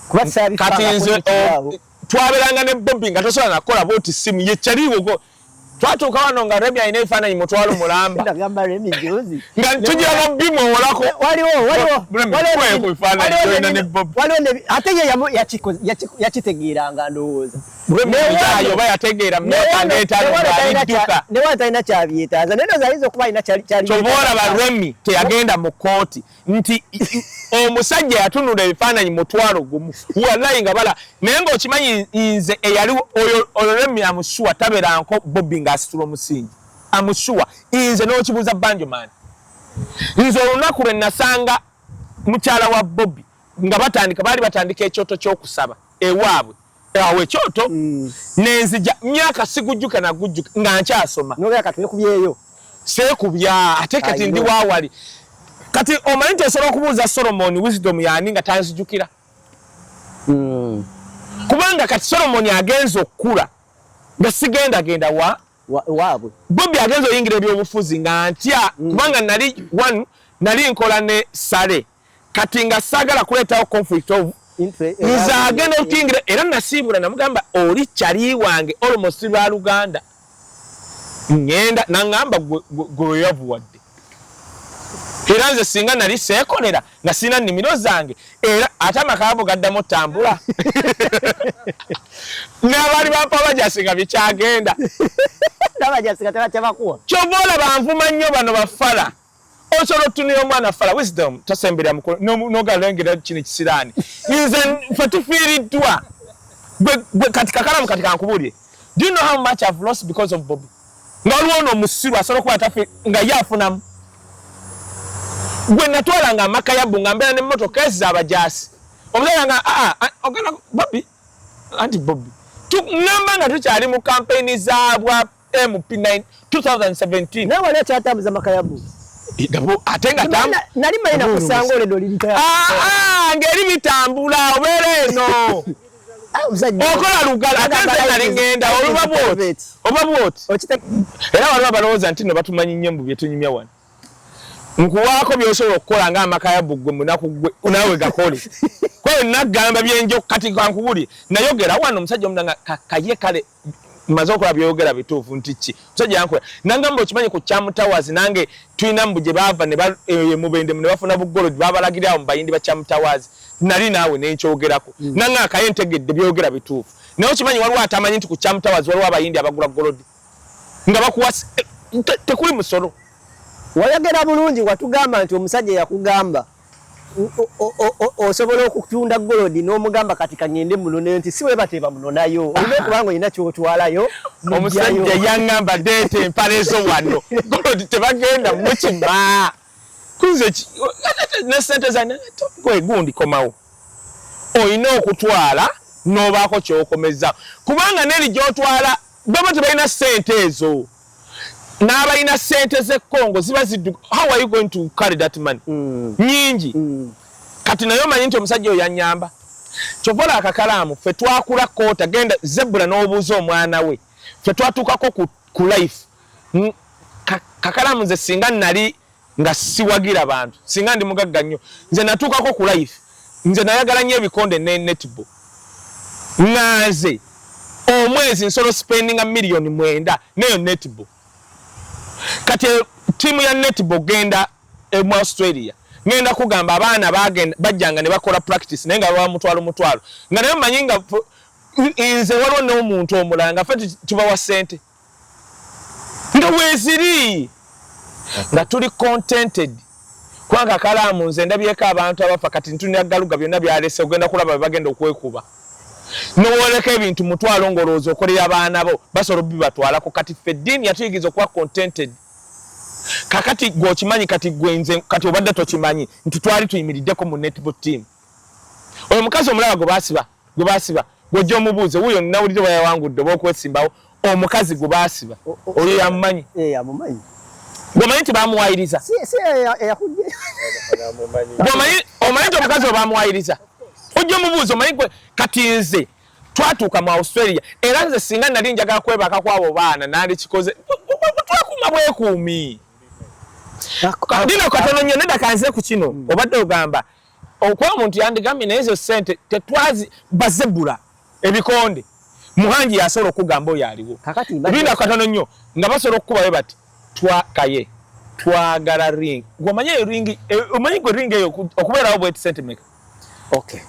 kuba kati nze twaberanga ne Bobby nga tosobola nakola bwoti simu yekyaliwo twatuuka wano nga Remi alina ebifaananyi mutwalo mulamba nga tugira babbimu owolako ate ye yakitegeeranga ndowooza oba yategeera newa talina kyabyetaaza naye noza ayinza okuba alina kyobaolaba Remi teyagenda mu kooti nti omusajja yatunula ebifaananyi mutwalo gumu wallahi nga bala naye ng'okimanyi nze eyaliwo oyo Remi amushuwa tabeeranko Bobby ng'asitula omusingi amushuwa nze n'okibuuza Banjoman nze olunaku lwe nasanga mukyala wa Bobby nga baali batandika ekyoto ky'okusaba ewaabwe awo ekyoto nenzija myaka sigujjuka nagujjuka nga nkyasoma seekubya ate kati ndi waawali kati omanyi nti osobola okubuuza Solomon wisdom yani nga tanzijukira kubanga kati Solomon agenza okukula nga sigendagenda waabwe Bobby agenza oyingira ebyobufuzi nga ntya kubanga nali nkola ne Sale kati nga saagala kuleetawo conflict of nze agenda okuyingira era nasiibula namugamba oli kyali wange almost lwa Luganda ngenda nangamba gwe yavuwadde era nze singa nali seekolera nga sina nnimiro zange era ate amakaabu gaddamu ttambula n'abaali bampa bajasi nga bikyagenda kyova olaba nvuma nnyo bano bafala osobola otunira omwana fala wisdom tosembera mukolo n'ogalengera kino kisiraani nze fe tufiiriddwa gwe kati kakalamu kati kankubuulire do you know how much I've lost because of Bobby nga waliwo ono omusiru asobola okuba tafe nga ye afunamu gwe natwalanga amakayabu nga mbeera n'emmotoka ezi z'abajaasi omusajja nga ogenda Bobby anti Bobby ngamba nga tukyali mu kampeyini zaabwa MP9 2017 nawe wali akyatambuza amakayabu ate nga nali malina kusanga oledo lirita ngeri bitambula obeera eno okola lugala ate nze nali ngenda oba bwoti era waliwo abalowooza nti no batumanyi nnyo mu bye tunyumya wano nkuwaako by'osobola okukola ng'amakayabu gwe munaku gwe naawe gakole kwe nagamba byenjo kati kankubulire nayogera wano omusajja omudanga kaye kale maze okola byogera bituufu nti ki omusajja yankola nangamba okimanyi ku Kyamutawazi nange tulina mbu gye baava mubende ne bafuna buggolodi babalagirirawo mu bayindi ba Kyamutawazi nali naawe nenkyogerako nange akaye ntegedde byogera bituufu naye okimanyi waliwo atamanyi nti ku Kyamutawazi waliwo abayindi abagula golodi nga bakuwa tekuli musolo wayogera bulungi watugamba nti omusajja yakugamba osobola okutunda golodi n'omugamba kati kangende munone nti siwe bateba munonayo olime kubanga ina kyotwalayo omusajja yangamba dete empalezo wano golodi tebagenda mukima kuze ne sente zane gwe gundi komawo oyina okutwala nobaako kyokomeza kubanga neri gyotwala baba tebalina sente ezo n'abalina sente z'ekkongo ziba ziddu. How are you going to carry that money? Nyingi kati nayo manyi nti omusajja oyo yanyamba kyovola akakalaamu ffe twakula koota genda zebula n'obuuza omwana we ffe twatuukako ku life kakalaamu nze singa nali nga siwagira bantu singa ndi mugagga nnyo nze natuukako ku life nze nayagala nnyo ebikonde ne netball nganze omwezi nsolo spendinga $9,000,000 neyo netball kati timu ya netball genda mu Australia ngenda kugamba abaana bagenda bajjanga ne bakola practice naye nga baba mutwalo nga naye manyi nga nze waliwo n'omuntu omulala nga ffe tubawa ssente nga weeziri nga tuli contented kubanga kalaamu nze ndabyeko abantu abafa kati ntunira galuga byonna byalese ogenda kulaba bagenda okwekuba n'owoleka ebintu mutwalo ng'olowooza okolera abaana bo basobola bibatwalako kati ffe eddiini yatuyigiriza okuba contented kakati gwokimanyi kati gwenze kati obadde tokimanyi nti twali tuyimiriddeko mu netball team oyo mukazi omulaba gwe baasiba gwojja omubuuze wuuyo nawulire wayawangudde oba okwesimbawo omukazi gwe baasiba oyo yamumanyi amumanyi gwomanyi nti bamuwayiriza omanyi nti omukazi oyo bamuwayiriza ojja omubuuze omanyi kati nze twatuuka mu Australia era nze singa nali njagala kwebaka kwabo baana nali kikoze twakuma bwekuumi dino katono nnyo nedda kanze ku kino obadde ogamba okuba omuntu yandigambye naye ezo ssente tetwazi bazebula ebikonde muhanji yasobola okugamba oyo aliwo bino katono nnyo nga basobola okukubayo bati twakaye twagala ring gwomanyi eyo ring omanyi gwe ring eyo okubeerawo bweti sentimeka okay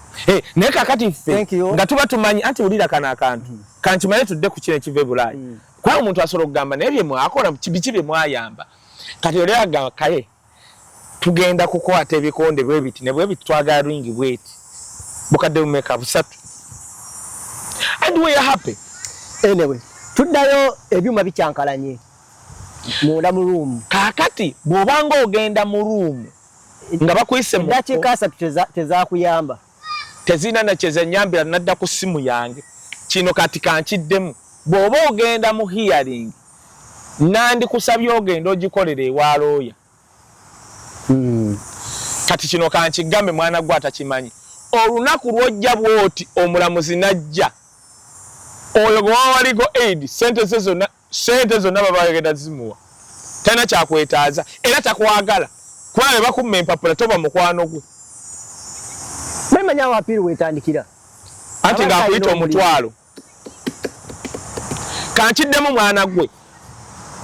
naye kakati ffe nga tuba tumanyi anti wulira kana akantu kankimanye tudde ku kino ekiva ebulaayi kuba omuntu asobola okugamba naye bye mwakola biki bye mwayamba kati oli agamba kaye tugenda kukwata ebikonde bwebiti ne bwebiti twagala ringi bweti bukadde bumeka busatu and we are happy anyway tuddayo ebyuma bikyankalanye munda mu room kakati bw'obanga ogenda mu room nga bakuyise mu dakiika asatu tezakuyamba tezina nakyezenyambira nadda ku simu yange kino kati kankiddemu bw'oba ogenda mu hearing nandi kusabye ogenda ogikolera ewalooya kati kino kankigambe mwana gwe atakimanyi olunaku lwojja bwoti omulamuzi najja oyo gwe wawaliko aid sente zonna babagenda zimuwa talina kyakwetaaza era takwagala kubanga bakumma empapula toba mukwano gwe bamanya awo apiiri wetandikira anti ng'akuyita omutwalo kankiddemu mwana gwe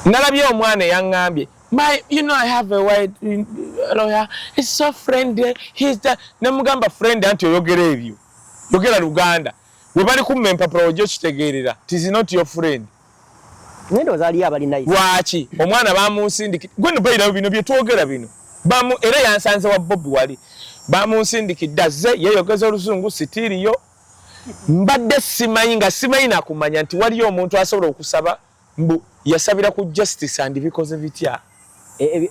nalabye omwana eyaŋŋambye I have a white lawyer. He's so friendly. He's the nemugamba friend anti oyogera ebyo. Yogera Luganda. We bali kumma empapula ojjo kitegeerera. It is not your friend. Nendo zali abali nice. Lwaki omwana bamunsindikira. Gwe nbayira bino bye twogera bino. Era yansanze wa Bobby wali. Bamunsindikidde azze yeyogeza Oluzungu sitiriyo. Mbadde simanyi nakumanya nti waliyo omuntu asobola okusaba mbu yasabira ku justice and because of it ya.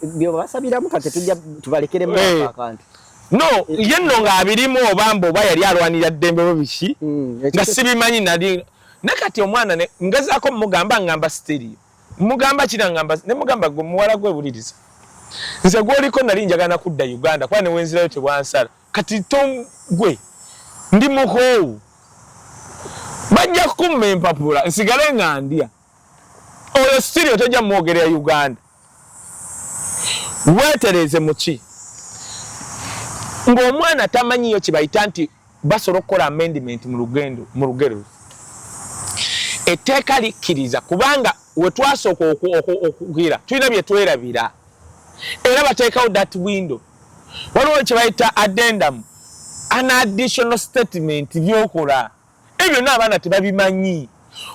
Byo basabira mukate tujja tubalekere mu akantu. No, yenno nga abirimu obambo oba yali alwanira ddembe bobiki. Nga sibimanyi nali nakati omwana ne ngazaako mugamba ngamba stereo. Mugamba kira ngamba ne mugamba gwe muwala gwe buliriza. Nze gwoliko nali njagana kudda Uganda kwa ne wenzirayo tebwansala. Kati gwe ndi mukowu. Bajja kumma empapula nsigale ngandya. Oyo stereo tojja mwogerera Uganda. Wetereze muki ng'omwana tamanyiyo kibayita nti basobola okukola amendment mu lugero etteeka likkiriza kubanga we twasooka okugira tulina bye twerabira era bateekawo that window waliwo kibayita addendum an additional statement byokola ebyo byonna abaana tebabimanyi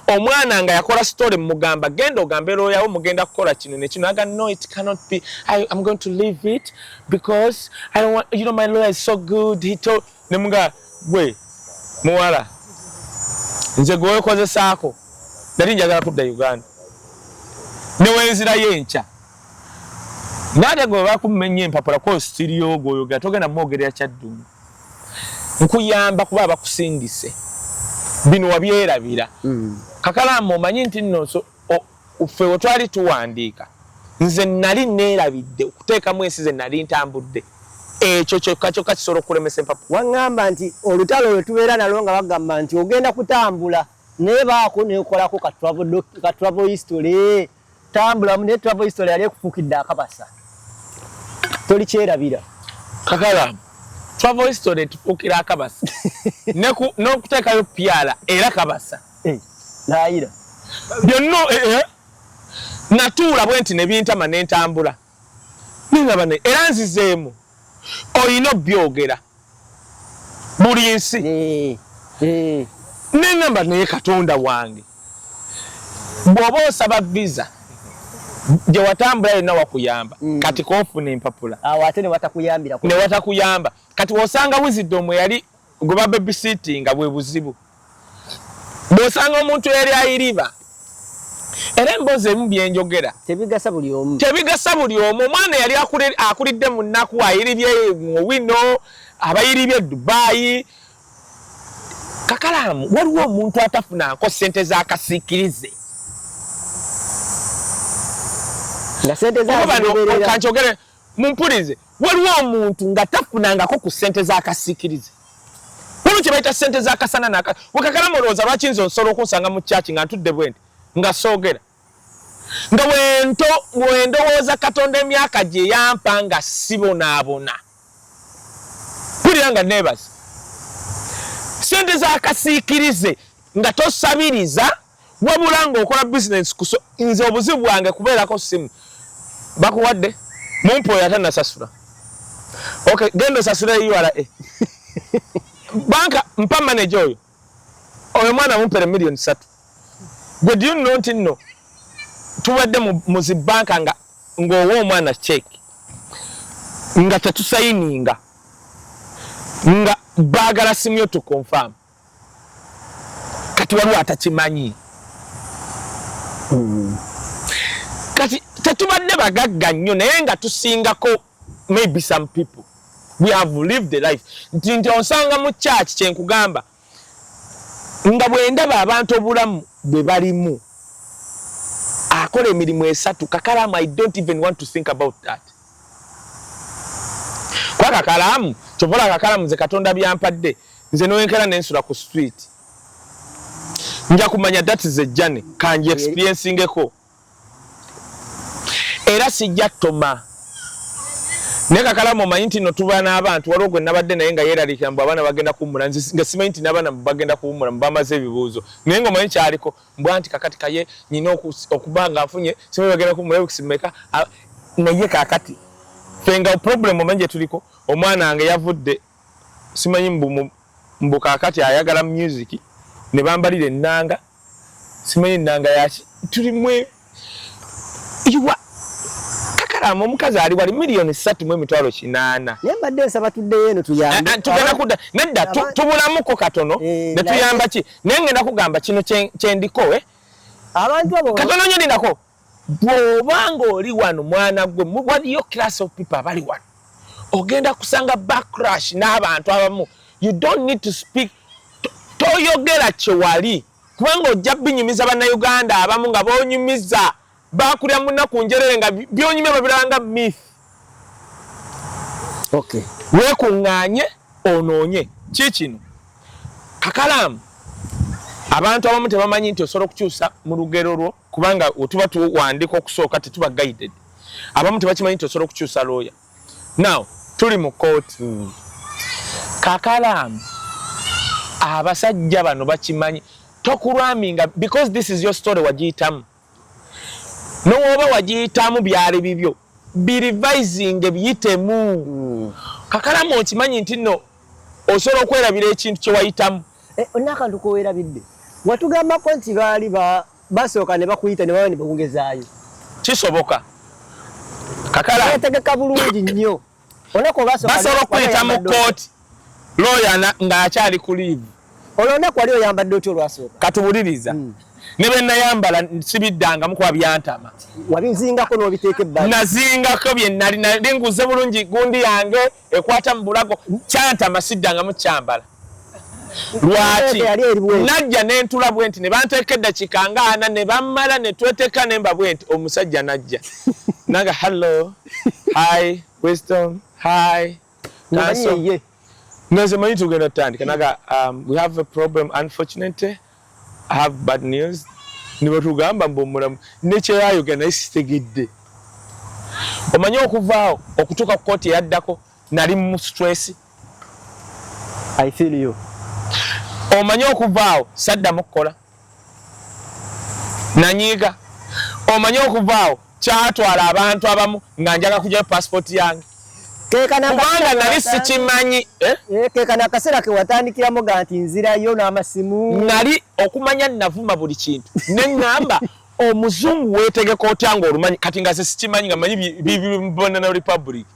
omwana nga yakola story mugamba genda ogambe lawyer mugenda kukola kino ne kino aga no it cannot be I'm going to leave it because I don't want, you know, my lawyer is so good, he told ne muga we muwala nze gwe kozesaako nali njagala kudda Uganda ne wenzira yencha nade gwe bakumenye empapula ko studio go yoga togenda mwogerera kyaddumu nkuyamba kuba abakusindise bino wabyerabira Kakalamu omanyi nti nno uffe wetwali tuwandiika nze nali neerabidde okuteeka mwesi ze nali ntambudde ekyo kyokka kisobola okulemesa empapula wangamba nti olutalo lwe tubeera nalwo nga bagamba nti ogenda kutambula naye baako neekolako ka travel history tambula ne travel history yali ekufuukidde akabasa toli kyerabira Kakalamu travel history tufuukira akabasa n'okuteekayo pyala era kabasa naayira byonna natuula bwe nti ne bintama ne ntambula ningaba ne era nzizeemu olina obyogera buli nsi nengamba naye Katonda wange bw'oba osaba visa gye watambula yonna wakuyamba kati koofuna empapula awo ate ne watakuyamba kati wosanga Wisdom yali gwe bababysittinga bwe buzibu bw'osanga omuntu yali ayiriba era emboozi emu byenjogera tebigasa buli omu omwana yali akulidde mu nnaku ayiribye mu wino abayiribye Dubai Kakalamu waliwo omuntu atafunanko ssente z'akasiikirize kankyogere mumpulize waliwo omuntu nga tafunangako ku ssente z'akasiikirize waliwo kye bayita ssente z'akasana Kakalamu olowooza lwaki nze osobola okunsanga mu kyaki nga ntudde bwenti nga soogera nga wendowooza Katonda emyaka gye yampa nga sibonaabona mpulira nga neebaza ssente z'akasiikirize nga tosabiriza wabula ng'okola bizinesi nze obuzibu bwange kubeerako simu bakuwadde mumpoyo atanasasula okay genda osasule URA banka mpa manager oyo mwana mumpere million 3 gwe do you know nti nno tuwadde mu zibanka ng'owa omwana check nga tetusayininga nga baagala simu yo tukonfirm kati waliwo atakimanyi kati tetubadde bagagga nnyo naye nga tusingako maybe some people we have lived the life nti osanga mu church kyenkugamba nga bwendaba abantu obulamu bwe balimu akola emirimu 3 Kakalamu I don't even want to think about that kwa Kakalamu kyovola Kakalamu nze Katonda byampadde nze nowenkera nensula ku street nja kumanya that is a journey kanji experiencingeko era sijja toma ne Kakalamu omanyi nti no tuba n'abantu waliwo gwe nabadde naye nga yeeraliikira mbu abaana bagenda kuwummula nga simanyi nti n'abaana bagenda kuwummula bamaze ebibuuzo naye nga omanyi kyaliko mbwa nti kakati kaye nyina okuba nga nfunye simanyi bagenda kuwummula ebikisimeka naye kakati fenga problem omanyi gye tuliko omwana wange yavudde simanyi mbu kakati ayagala music ne bambalira ennanga simanyi ennanga yaki tulimwe iwa Kakalamu omukazi ali wali million 3.8 yembadde nsaba tuddeyo eno tuyambe tugenda kudda nedda tubulamuko katono ne tuyamba ki naye ngenda kugamba kino kyendiko abantu abo katono nyo ndinako bw'obanga oli wano mwana gwe waliyo class of people abali wano ogenda kusanga backlash n'abantu abamu you don't need to speak toyogera kyewali kubanga ojja binyumiza bannayuganda abamu nga boonyumiza bakulya munaku njerere nga byonyumya babiranga myth okay weekuŋŋaanye onoonye kikino Kakalamu abantu abamu tebamanyi nti osobola okukyusa mu lugero lwo kubanga tuba tuwandika okusooka tetuba guided abamu tebakimanyi nti osobola okukyusa lawyer now tuli mu court Kakalamu abasajja bano bakimanyi tokulwaminga because this is your story wagiyitamu n'oba wagiyitamu byali bibyo birivising biyitemu Kakalamu okimanyi nti nno osobola okwerabira ekintu kye wayitamu onna akantu kowerabidde watugamba ko nti baali basooka ne bakuyita ne baba ne bakugezaayo kisoboka kakala yategeka bulungi nnyo onako basobola okuyita mu kooti lawyer ng'akyali ku leave olwonaku wali oyambadde otyo olwasooka katubuliriza ne be nayambala sibiddangamu kuba byantama wabizingako n'obiteeka ebbali nazingako bye nali nguze bulungi gundi yange ekwata mu bulago kyantama siddangamu kyambala lwaki najja n'entula bwe nti ne banteeka eddakiika nga 4 ne bammala ne tweteeka ne mba bwe nti omusajja najja naga hello hi wisdom hi ye Nze manyi tugenda tutandika naga we have a problem unfortunately I have bad news nibo tugamba mbomulamu nekyeyayo gana isitegedde omanyi okuvaawo okutuuka ku kooti yaddako nali mu stress I feel you omanyi okuvaawo saddamu kukola nanyiiga omanyi okuvaawo kyatwala abantu abamu nga njaga kujja passport yange kubanga nali sikimanyi kekana akaseera ke watandikiramu ga nti nzirayo n'amasimu nali okumanya navuma buli kintu neŋŋamba omuzungu weetegeka otya ng'olumanyi kati nga sikimanyi nga manyi bibonana republic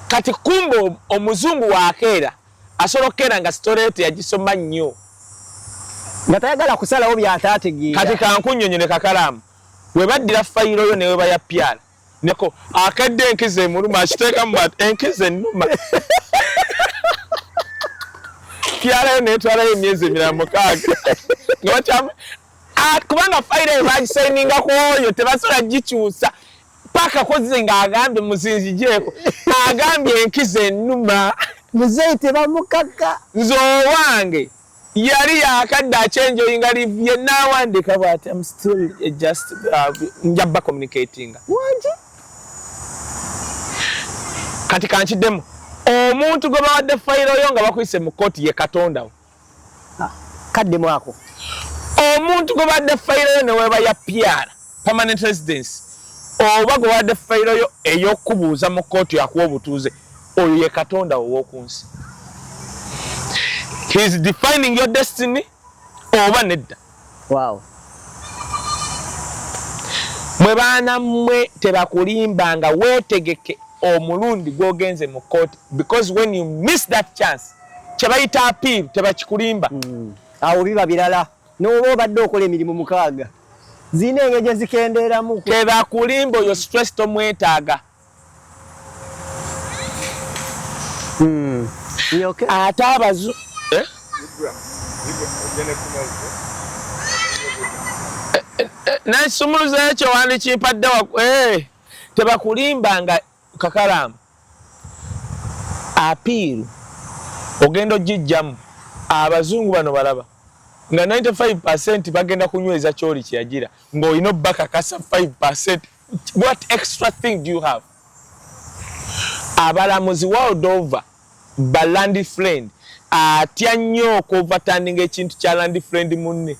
kati kumbe omuzungu wakeera asobola okukeera nga sitoreeto yagisoma nnyo nga tayagala kusalawo byataategeera kati kankunnyonnyole kakalaamu we baddira fayiro yo ne we bayapyala neko akadde enkize muluma akiteeka mu enkize nnuma pyalayo netwalayo emyezi 6 kubanga fayiro eyo bagisaininga ku oyo tebasobola gikyusa paka koze ng'agambye muzinzigyeko agambye enkize ennuma muzeyi tebamukaka nze owange yali yakadde achenjoyinga live ye nawandika bwati I'm still just njabba communicating kati kankiddemu omuntu gwe bawadde fayiro yo nga bakuyise mu kooti ye Katonda kaddemu ako omuntu gwe bawadde fayiro yo ne weba ya PR permanent residence oba gwe bawadde fayiro yo ey'okubuuza mu kooti yakuwa obutuuze oyo ye Katonda ow'okunsi he is defining your destiny oba nedda wow mwe baana mmwe tebakulimba nga weetegeke omulundi gwogenze mu kooti because when you miss that chance kyebayita appeal tebakikulimba awo biba birala n'oba obadde okola emirimu 6 zina engeri zikendeeramu tebakulimba oyo stress tomwetaaga ate abazu nasumuluza ekyo wandikimpadde tebakulimba nga kakalaamu apiiru ogenda ogijjamu abazungu bano balaba nga 95% bagenda kunyweza kyoli kyeyagira ng'olina obbakakasa 5%. What extra thing do you have? Abalamuzi world over ba land friend atya nnyo okuoverturning ekintu kya land friend munne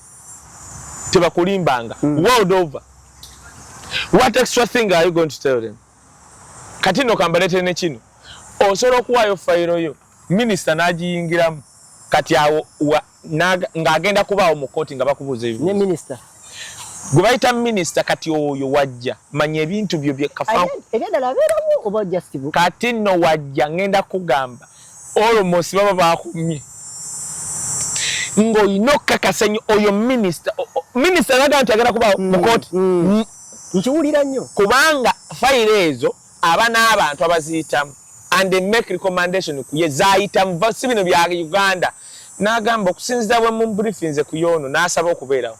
tebakulimbanga world over. What extra thing are you going to tell them? Kati no kambalete ne kino osobola okuwaayo fayiro yo minisita n'agiyingiramu kati awo ng'agenda kubaawo mu kooti nga bakubuuza ebibuuzo. Ne minisita gwe bayita minisita kati oyo wajja manya ebintu byo ebyadala abeeramu oba justibu kati nno wajja ngenda kugamba almost baba bakumye ng'olina okukakasa nnyo oyo minisita naga nti agenda kubaawo mu kooti nkiwulira nnyo kubanga fayiro ezo aba n'abantu abaziyitamu and they make recommendation kuye zayitamu si bino bya Uganda n'agamba okusinziza bwe mu briefinze ku yono n'asaba okubeerawo.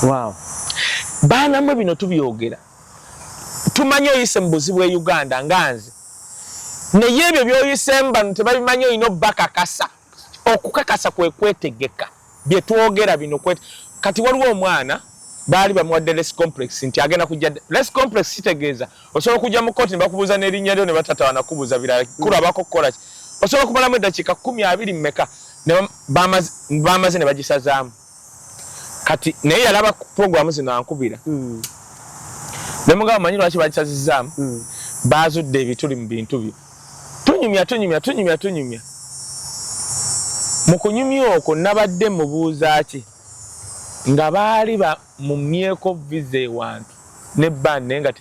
Wow. Baana mwe bino tubyogera tumanyi oyise mu buzibu bwe Uganda nganze naye ebyo by'oyise mbano tebabimanyi olina obbakakasa okukakasa kwe kwetegeka bye twogera bino kati waliwo omwana baali bamuwadde less complex nti agenda kujja less complex kitegeeza osobola okujja mu kooti ne bakubuuza n'erinnya lyo ne batata wanakubuuza birala kulabako kukola ki osobola okumalamu eddakiika 12 mmeka bamaze ne bagisazaamu kati naye yalaba programu zino ankubira ne mugamba manyi lwaki bagisazizaamu bazudde ebituli mu bintu byo tunyumya mu kunyumya okwo nabadde mubuuza ki nga baali bamumyeko visa ewantu ne bande nga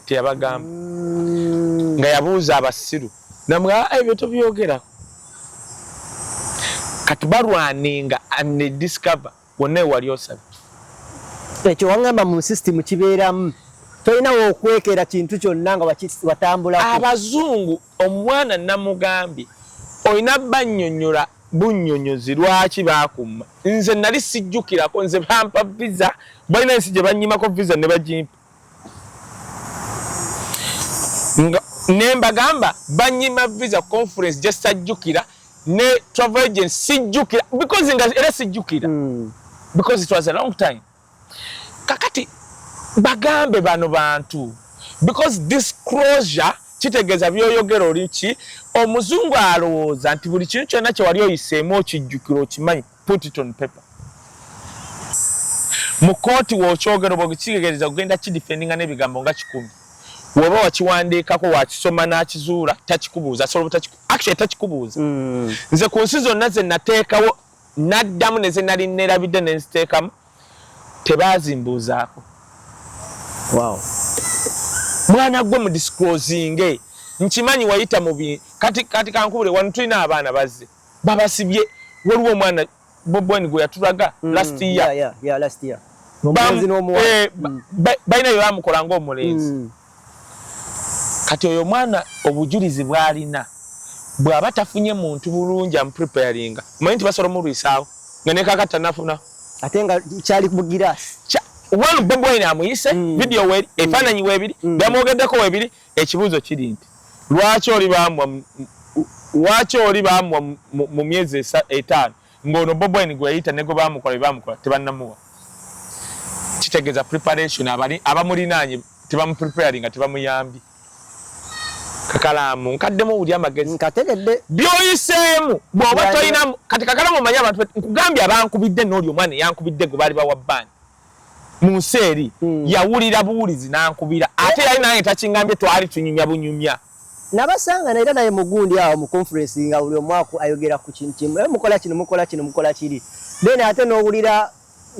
teyabagamba nga yabuuza abasiru namugamba ebyo tobyogerako kati balwaninga ane discover wonna wali osabye ekyo wangamba mu system kibeeramu tolinawo okwekera kintu kyonna nga watambulako abazungu omwana namugambye olina bannyonnyola bunnyonnyozi lwaki bakumma nze nali sijjukirako nze bampa visa balina ensi gye bannyimako visa ne bagimpa nembagamba banyima visa conference gye sajjukira ne travel agent sijjukira because nga era sijjukira because it was a long time kakati bagambe bano bantu because disclosure kitegeeza byoyogera oliki omuzungu alowooza nti buli kintu kyonna kye wali oyiseemu okijjukira okimanyi put it on paper mu kooti w'okyogera oba okitegeereza kugenda kidifendinga n'ebigambo nga 10 woba wakiwandiikako wakisoma n'akizuula takikubuuza actually takikubuuza nze ku nsi zonna ze nateekawo naddamu ne ze nali neerabidde ne nziteekamu tebazimbuuzaako wow mwana gwe mu disclosing nkimanyi wayita mu kati kankubule wano tulina abaana bazze babasibye waliwo omwana bobweni gwe yatulaga last year last year balina bye bamukola ng'omulenzi kati oyo mwana obujulizi bw'alina bw'aba tafunye muntu bulungi amupreparinga manyi nti basobola omulwisaawo nga nekakata nafuna ate nga kyali mu girasi wano Bobi Wine amuyise video weri efaananyi weebiri bamwogeddeko weebiri ekibuuzo kiri nti lwaki oli baamwa mu myezi 5 ng'ono Bobi Wine gwe yayita ne gwe bamukola tebannamuwa kitegeeza preparation abamulinaanye tebamupreparinga tebamuyambye kakalamu nkaddemu buli amagezi nkategedde byoyiseemu bw'oba tolina kati kakalamu omanyi abantu nkugambye abankubidde n'oli omwana yankubidde gwe baali bawa bbani mu nsi eri yawulira buwulizi n'ankubira ate yali nange takingambye twali tunyumya bunyumya nabasanga naera naye mugundi awo mu conference nga buli omwaka ayogera ku kintu kimu mukola kiri then ate n'owulira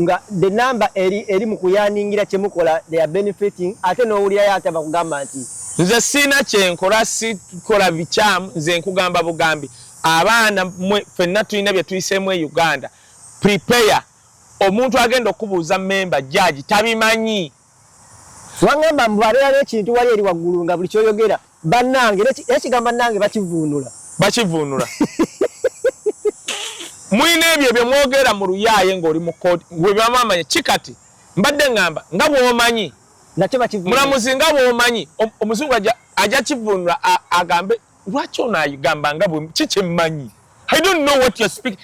nga the number eri mu kuyaningira kyemukola they are benefiting ate n'owulira yate bakugamba nti nze sina kyenkola sikola bikyamu nze nkugamba bugambi abaana mwe ffenna tulina bye tuyiseemu e Uganda prepare omuntu agenda okubuuza memba jaji tabimanyi wangamba mbabeera n'ekintu wali eri waggulu nga buli kyoyogera bannange ekigamba nange bakivuunula mulina ebyo bye mwogera mu luyaaye ng'oli mu kooti gwe byamamanya kikati mbadde ngamba nga bw'omanyi nakyo bakivuunula mulamuzi nga bw'omanyi omuzungu ajja kivuunula agambe lwaki ono agamba nga bwe kikyemmanyi I don't know what you're speaking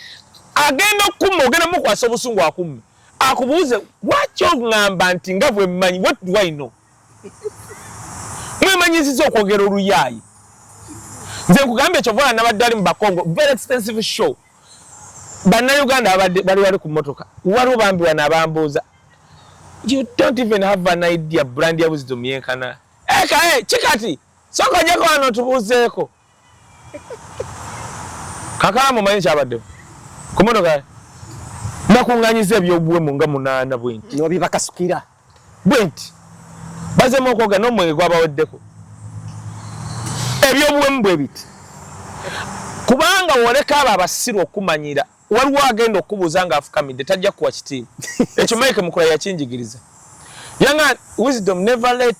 agenda okumma ogenda mukwasa obusungu akumme akubuuze lwaki oŋŋamba nti nga bwe mmanyi what do I know mwemanyiziza okwogera oluyaayi nze nkugambye ekyovola nabadde ali mu Bakongo very expensive show bannayuganda bali wali ku mmotoka waliwo bambi wano abambuuza you don't even have an idea brand ya wisdom yenkana ekae kikati soka ojeko wano tubuuzeeko kakalamu manyi kyabaddewo ku mmotoka nakuŋŋanyiza ebyobuwemu nga 8 bwenti nobibakasukira bwenti bazemu okwoga n'omwenge gwabaweddeko ebyobuwemu bwe biti kubanga woleka abo abasiru okumanyira waliwo agenda okubuuza nga afukamidde tajja kuwa kitiibwa ekyo Mike Mukola yakinjigiriza yanga wisdom never let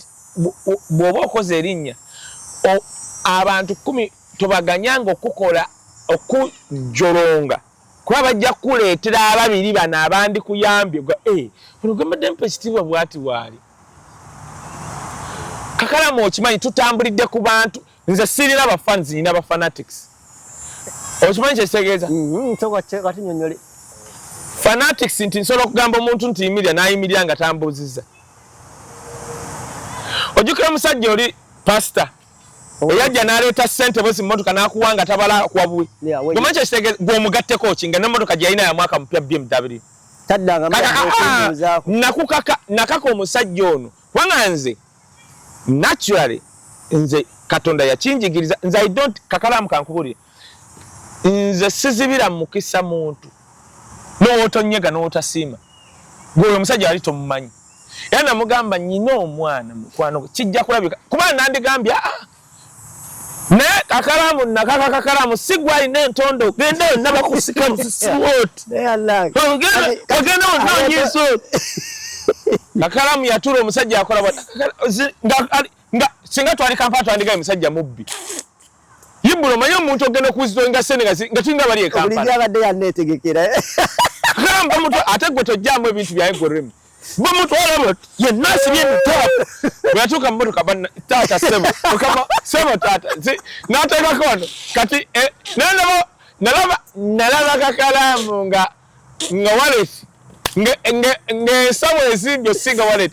bw'oba okoze erinnya abantu 10 tobaganyanga okukola okujolonga kuba bajja kuleetera ababiri bano abandi kuyambye ono gwembadde mpa ekitiibwa bwati bwali kakalamu okimanyi tutambulidde ku bantu nze sirina bafans nina bafanatics okimanyi kyekitegeeza fanatics nti nsobola okugamba omuntu nti yimirira n'ayimirira nga tambuuzizza ojjukira omusajja oli pasita eyajja n'aleeta ssente bwesi mmotoka n'akuwanga tabala kwabwe omanyi kyekitegeeza gw'omugatteko ki nga n'emmotoka gye yalina ya mwaka mupya BMW nakaka omusajja ono kubanga nze naturally nze Katonda yakinjigiriza nze I don't kakalamu kankubulire nze sizibira mukisa muntu n'otonyega n'otasima gwe omusajja ali tomumanyi era namugamba nyina omwana mukwano kijja kulabika kuba nandigambye ne kakalamu nakaka kakalamu sigwali n'entondo genda nabakusika musisiwoti ogenda ononyiso kakalamu yatula omusajja akola nga singa twali Kampala twandigayo omusajja mubbi Yibulo manyo omuntu ogenda kuzitonga Senegal nga tinga bali e Kampala. Buli abadde yanneetegekera. Kamba mutu ate gwe tojjamu ebintu bya egorem. Bo mutu olabo ye nasi bye top. Bwatuka mmoto kabana tata sema. Kama sema tata. Nataka kono kati nalaba kakalamu nga wallet. Nge somewhere ndio singa wallet.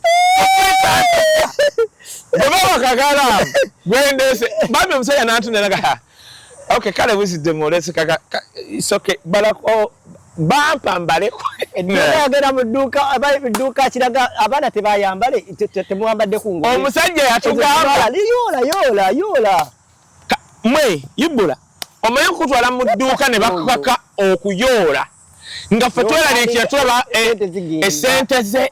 Baba kakalamu gwendese babe musaya nantu nelaga okay kale wisdom olese kaka it's okay balako bampa mbale agera mu duka abali mu duka kiraga abana tebayambale temuwambadde ku ngo omusajja yatugamba yola mwe Yibula omaye kutwala mu duka ne bakaka okuyola nga fatwala leki yatwala esente ze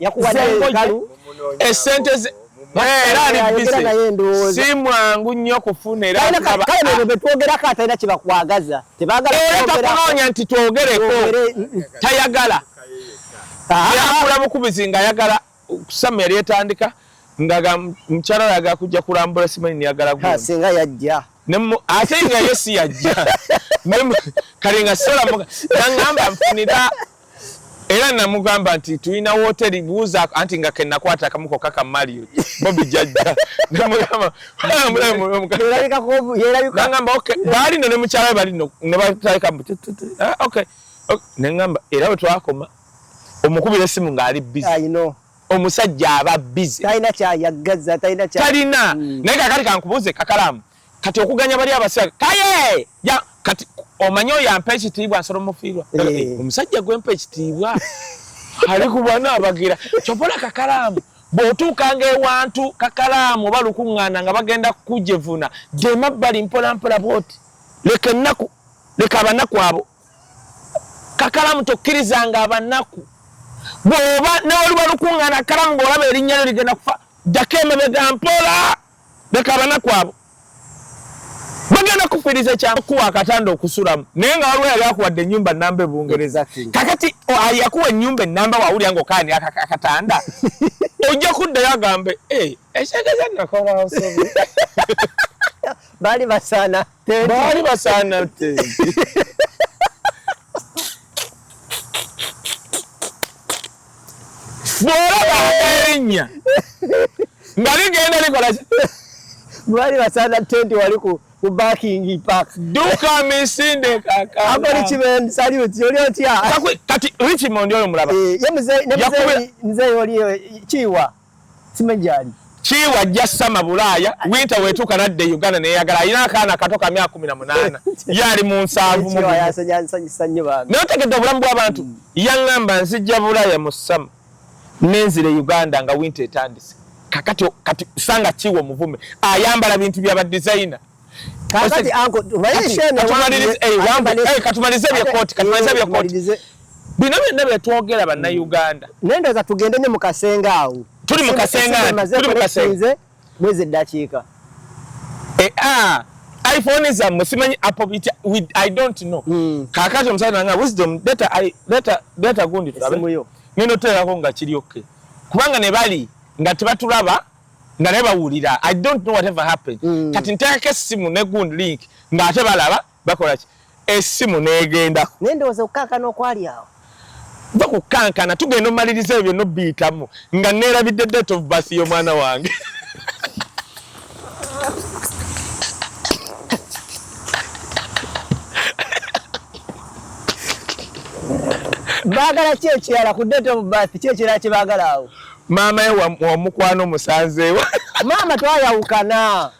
esente ze si mwangu nnyo kufuna era kale betwogera ka atayina kibakwagaza tebagala kunoonya nti twogereko tayagala yakula bukubizi nga ayagala kusama yali etandika ngaga mukyala yaga kujja kulambula simanyi niyagala singa yajja ate nga yesi yajja kale nga sola nangamba nfunira era namugamba nti tuina hoteli buuza anti nga kenakwata akamuko kaka Mario Bobby jajja namugamba nangamba okay bali ne mukyala bali ne batalika okay nengamba era bwetwakoma omukubira esimu nga ali busy I know omusajja aba busy talina kyayagaza talina naye kakali kankubuuze kakalamu kati okuganya bali abasira kaye ya kati omanyo yampa ekitiibwa nsolo mufiirwa omusajja gwempa ekitiibwa ali kubana abagira kyopola kakalamu bw'otuukanga ewantu kakalamu oba lukuŋŋaana nga bagenda kujevuna gemabbali mpolampola bwoti leka ennaku leka abanaku abo kakalamu tokkirizanga abanaku bw'oba n'oluba lukuŋŋaana kakalamu ng'olaba erinnya lyo ligenda kufa ddako emabega mpola leka abanaku abo bagenda kufiriza kyakuwa akatanda okusulamu naye nga waliwo yali akuwadde ennyumba nnamba Bungereza kakati yakuwa ennyumba ennamba wawulya ng'okaani akatanda ojja kuddayo agambe ekyegeza nakolawo sobi baali basaana bw'olaba erinnya nga ligenda likola baali basaana tenti wali ku parking park duka misinde kaka abali chimen salute yoli otya kati Richmond yolo mulaba ye mzee yoli chiwa simenjali chiwa jasama bulaya winter wetuka nadde Uganda ne yagala ina kana katoka 18 yali mu nsavu mu yasanye bantu notegedde obulamu bw'abantu yangamba nzijja bulaya mu sama nenzire Uganda nga winter etandise kakati kati sanga chiwa muvume ayambala bintu bya ba designer kakati anko katumalize byekoti bino byonna byetwogera banna Uganda nendoza tugende ne mukasenga awo tuli mukasenga mwezi eddakiika iPhone zammwe simanyi Apple I don't know kakati omusajja nanga wisdom data gundi tulabe ngeno terako nga kiri okay kubanga ne bali nga tebatulaba nga ne bawulira I don't know whatever happened kati ntaka essimu ne gundi link nga ate balaba bakola ki essimu negenda nendoza okukankana okwali awo bakukankana tugenda omaliriza ebyo no biyitamu nga neerabidde date of birth y'omwana wange bagala kyekirala ku date of birth kyekirala kyebagala awo maama wa mukwano musanzeewa maama twayawukana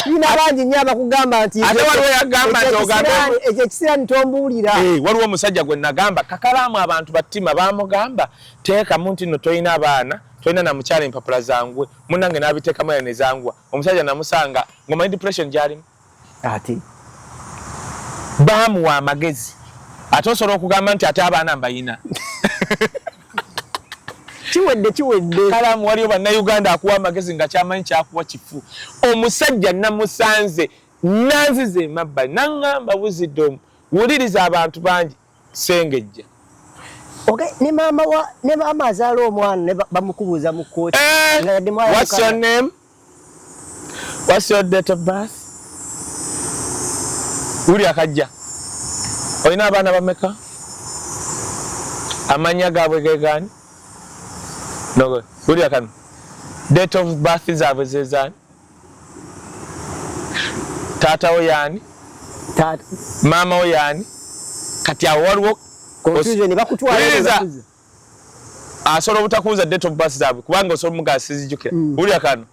ina bangi nnyo abakugamba nti ate waliwo yagamba nti ogambe ekyo ekisira ntombuulira waliwo omusajja gwe nagamba kakalaamu abantu battima bamugamba teekamu nti no tolina abaana tolina na mukyala empapula zangwe munnange n'abiteekamu era ne zangwa omusajja namusanga ng'omanyi depression gy'alimu ati bamuwa amagezi ate osobola okugamba nti ate abaana mbayina kiwedde Kalamu waliyo bannayuganda akuwa amagezi nga kyamanyi kyakuwa kifu omusajja namusanze nanzize emabbali naŋŋamba Wisdom wuliriza abantu bangi sengejja ne maama azaala omwana bamukubuuza mu kkooti what's your name? What's your date of birth? Uli akajja olina abaana bameka? Amanya gaabwe gegaani? No, uli akano date of birth zaabwe zezaani? Taata wo yaani? Maama wo yaani? Kati awo waliwo confusion bakutwala asobola obutakubuuza date of birth zaabwe kubanga osobola omugala sizijjukira uli akano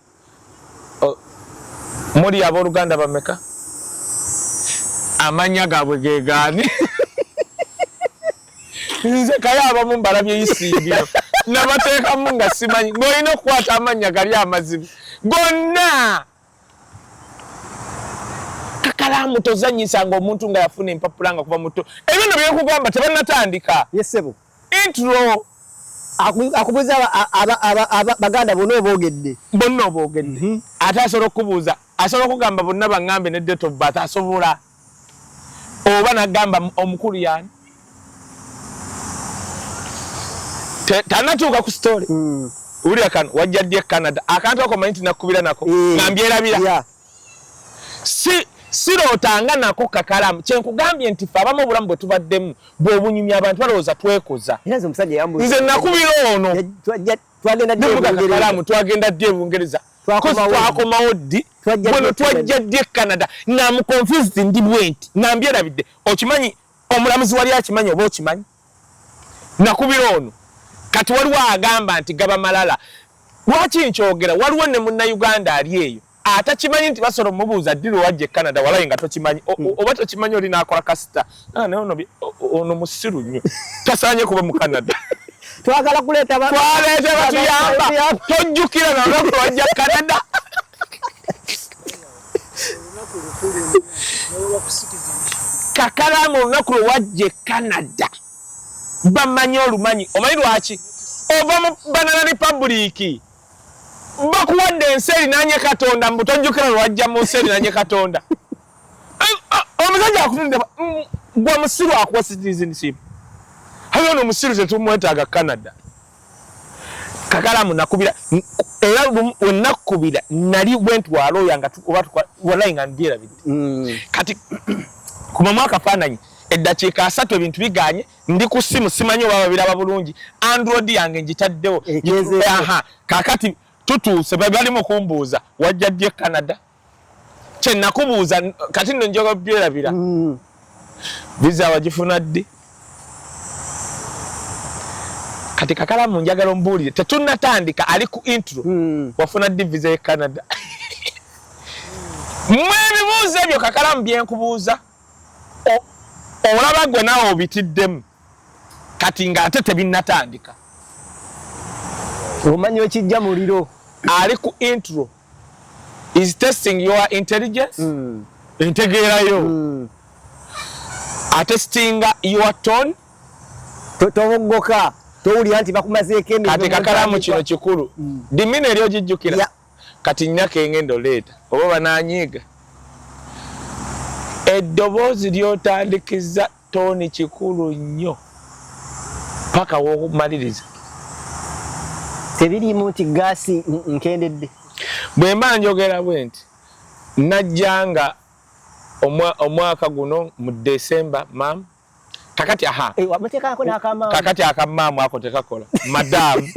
muli abooluganda bameka? Amanya gaabwe gegaani? Nze kaya abamu mbalabye isingiro nabateekamu nga simanyi ng'olina okukwata amannya gali amazibu gonna Kakalamu tozanyisanga omuntu nga yafuna empapula nga kuba muto ebyo nno byekugamba tebannatandika yesebo intro akubuuza baganda bonna oboogedde ate asobola okubuuza asobola okugamba bonna baŋŋambe ne date of birth asobola oba nagamba omukulu yani tanatuuka ku story uli akano wajja ddi e Canada akantu ako manyi nti nakubira nako ngambyerabira sirootanga nako Kakalamu kyenkugambye nti fe abamu obulamu bwe tubaddemu bw'obunyumya abantu balowooza twekoza nze nakubira ono Kakalamu twagenda ddi e Bungereza twakomawo ddi bweno twajja ddi e Canada namuconfused ndi bwenti nambyerabidde okimanyi omulamuzi wali akimanyi oba okimanyi nakubira ono kati waliwo agamba nti gaba malala lwaki nkyogera waliwo ne munnayuganda ali eyo atakimanyi nti basobola omubuuza ddi lwe wajja e Canada walayi nga tokimanyi oba tokimanyi oli n'akola kasita naye ono musiru nnyo tasaanye kuba mu Canada twagala kuleeta batuyamba tojjukira nolunaku lwe wajja Canada Kakalamu olunaku lwe wajja e Canada bamanyi olumanyi omanyi lwaki ova mu Banana Republic bakuwadde ensi erinanye Katonda mbutojjukira lwajja mu nsi erinanye Katonda omusajja akutunda gwa musiru akuwa citizenship hayo no musiru tetumwetaaga Canada Kakalamu nakubira era nakubira nali wentwalo yanga walayi nga mbyerabidde kati kuma mwaka faananyi eddakiika 3 ebintu biganye ndi ku simu simanyi oba babiraba bulungi Android yange ngitaddewo kakati tutuuse balimu kumbuuza wajja ddi e Canada kye nakubuuza kati nno njoga byerabira visa wagifuna ddi kati Kakalamu njagala ombuulire tetunnatandika ali ku intro wafuna ddi visa e Canada mwebibuuzo ebyo Kakalamu byenkubuuza olaba gwe naawe obitiddemu kati nga ate tebinnatandika omanyi ekijja muliro ali ku intro is testing your intelligence entegeerayo atestinga your tone tobogoka towulira nti bakumazeeko emize kati Kakalamu kino kikulu dimina eri ogijjukira kati nnyaka engenda oleeta oba bananyiiga eddoboozi lyotandikiza toni kikulu nnyo paka wokumaliriza tebirimu nti gaasi nkendedde bwe mba njogera bwe nti najjanga omwaka guno mu December mam kakati amateekako n'akamaamu kakati akamaamu ako tekakola madamu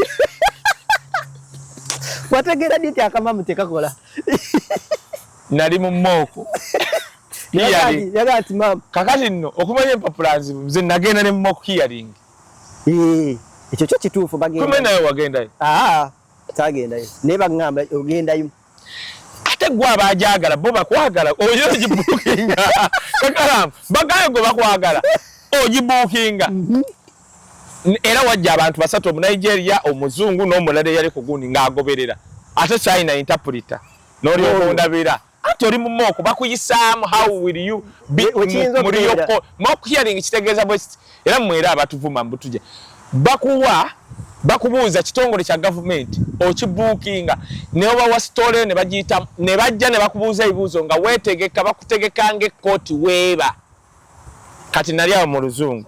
wategeera ddi nti akamaamu tekakola nali mu mooko yaga ati maama kakati nno okumanya empapula nzibu nze nagenda ne mock hearing ekyo kyo kituufu bagenda kumenya nawe wagendayo tagendayo naye baŋŋamba ogendayo ate gwe abaajagala bo bakwagala oyo ogibuukinga Kakalamu bagayo gwe bakwagala ogibuukinga era wajja abantu 3 Omunigeria omuzungu n'omulala eyali ku gundi ng'agoberera ate China interpreter n'oli okundabira anti oli mu mooko bakuyisaamu how will you be muri yoko mock hearing kitegeeza bwest era mwera abatuvuma mbutuje bakubuuza kitongole kya government okibuukinga ne obawa story ne bagiyita ne bajja ne bakubuuza ebibuuzo nga weetegeka bakutegekanga ekkooti weeba kati nali awo mu luzungu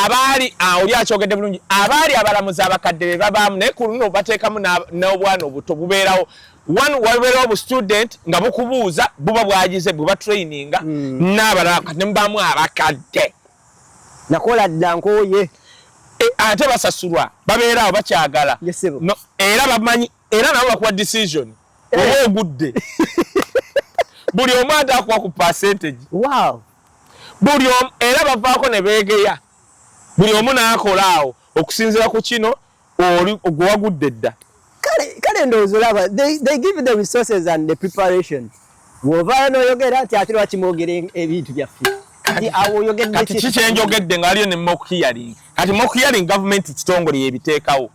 abaali oli akyogedde bulungi abaali abalamuzi abakadde be babaamu naye ku luno bateekamu n'obwana obuto bubeerawo wabeerawo bu student nga bukubuuza buba bwagize buba traininga n'abalala kati ne mubaamu abakadde nakola ddankoye ate basasulwa babeerawo bakyagala era bamanyi era nabo bakuwa decision oba ogudde buli omu atakuwa ku percentage buli omu era bavaako ne beegeya buli omu n'akolaawo okusinziira ku kino oli ogwagudde dda kale ndowooza olaba they give the resources and the preparation bw'ovaayo n'oyogera nti ate lwaki mwogera ebintu byaffe kati kikyenjogedde nga aliyo ne mock hearing kati mock hearing government kitongole yebiteekawo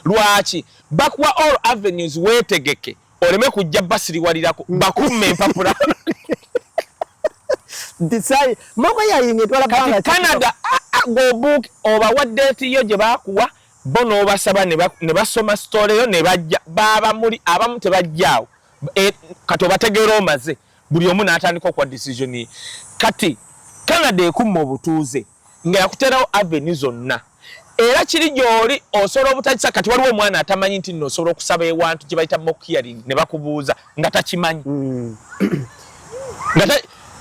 lwaki bakuwa all avenues weetegeke oleme kujja basiriwalirako bakumme empapula Canada go book oba date yo gye bakuwa bo n'obasaba ne basoma story yo ne bajja baba muri abamu tebajjaawo kati obategeera omaze buli omu n'atandika okwa decision kati Canada ekumma obutuuze nga yakuterawo avenue zonna era kiri gy'oli osobola obutakisa kati waliwo omwana atamanyi nti nno osobola okusaba ewantu gye bayita mock hearing ne bakubuuza nga takimanyi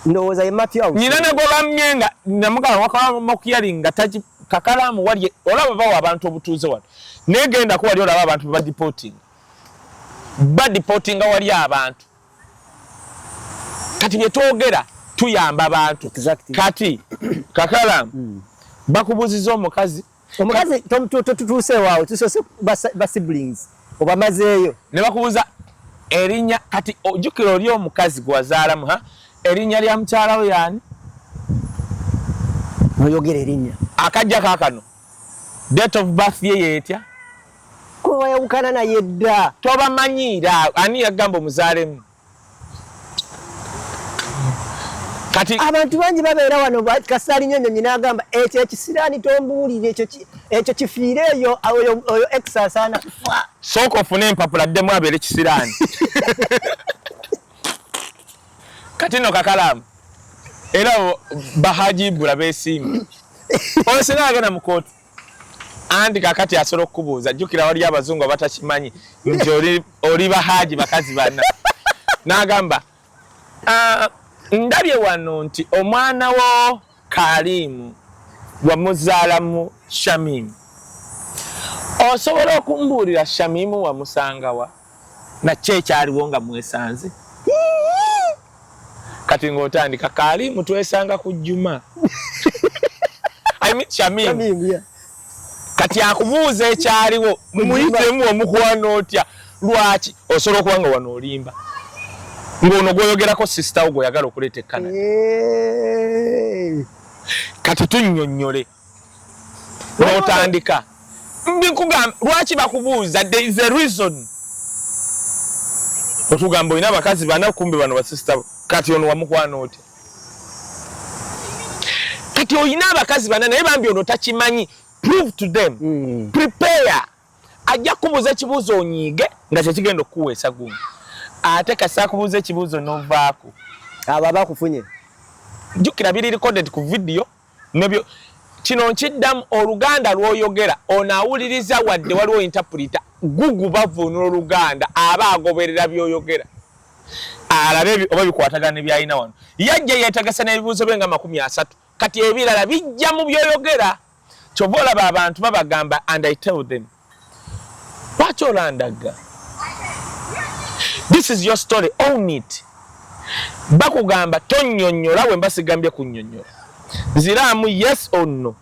ndowooza ye Matthew nyina ne gobamye nga namugamba wakala mock hearing nga kakalaamu wali olaba bawa abantu obutuuze wano naye genda ko wali olaba abantu badipotinga wali abantu kati bye twogera tuyamba abantu kati kakalaamu bakubuuziza omukazi tutuuse waawo tusose ba siblings obamazeeyo ne bakubuuza erinnya kati ojjukira oli omukazi gwe wazaalamu erinnya lya mukyala we yaani oyogera erinnya akajja kaakano date of birth ye yeetya wayawukana naye dda tobamanyiira ani yagamba omuzaalemu kati abantu bangi babeera wano kasaali nnyonyonyi n'agamba ekyo ekisiraani tombuulire ekyo kifiire eyo oyo exasaana kufa sooka ofune empapula ddemu abeere kisiraani kati no kakalaamu era bahajibula beesiimye oyo singa agenda mu kooti anti kakati asobola okukubuuza jjukira wali abazungu abatakimanyi nti oli bahaji bakazi bana n'agamba ndabye wano nti omwana wo Kalimu wamuzaalamu Shamimu osobola okumbuulira Shamimu wamusangawa nakyo ekyaliwo nga mwesanze kati ng'otandika Kalimu twesanga ku Juma I mean Shamimu kati akubuuza ekyaliwo muyitemu omukwano otya lwaki osobola okuba nga wano olimba ng'ono gwoyogerako sister wo gw'oyagala okuleeta Canada kati tunnyonnyole n'otandika mbikugamba lwaki bakubuuza there is a reason otugamba olina abakazi bana kumbe bano basista kati ono wamukwano otya kati olina abakazi bana naye bambi ono takimanyi prove to them prepare ajja kubuuza ekibuuzo onyiige nga kyekigenda okukuweesa gumu ate kasa kubuuza ekibuuzo n'ovaako abo abakufunye jjukira biri recorded ku video nebyo kino nkiddamu oluganda lw'oyogera onaawuliriza wadde waliwo interpreter gugubavuunula oluganda aba agoberera by'oyogera alabe oba bikwatagana ne byalina wano yajja yeetagasa n'ebibuuzo bye nga 30 kati ebirala bijja mu by'oyogera kyova olaba abantu babagamba and I tell them lwaki olandaga this is your story own it bakugamba tonnyonnyola we mbasigambye kunnyonnyola nziraamu yes or no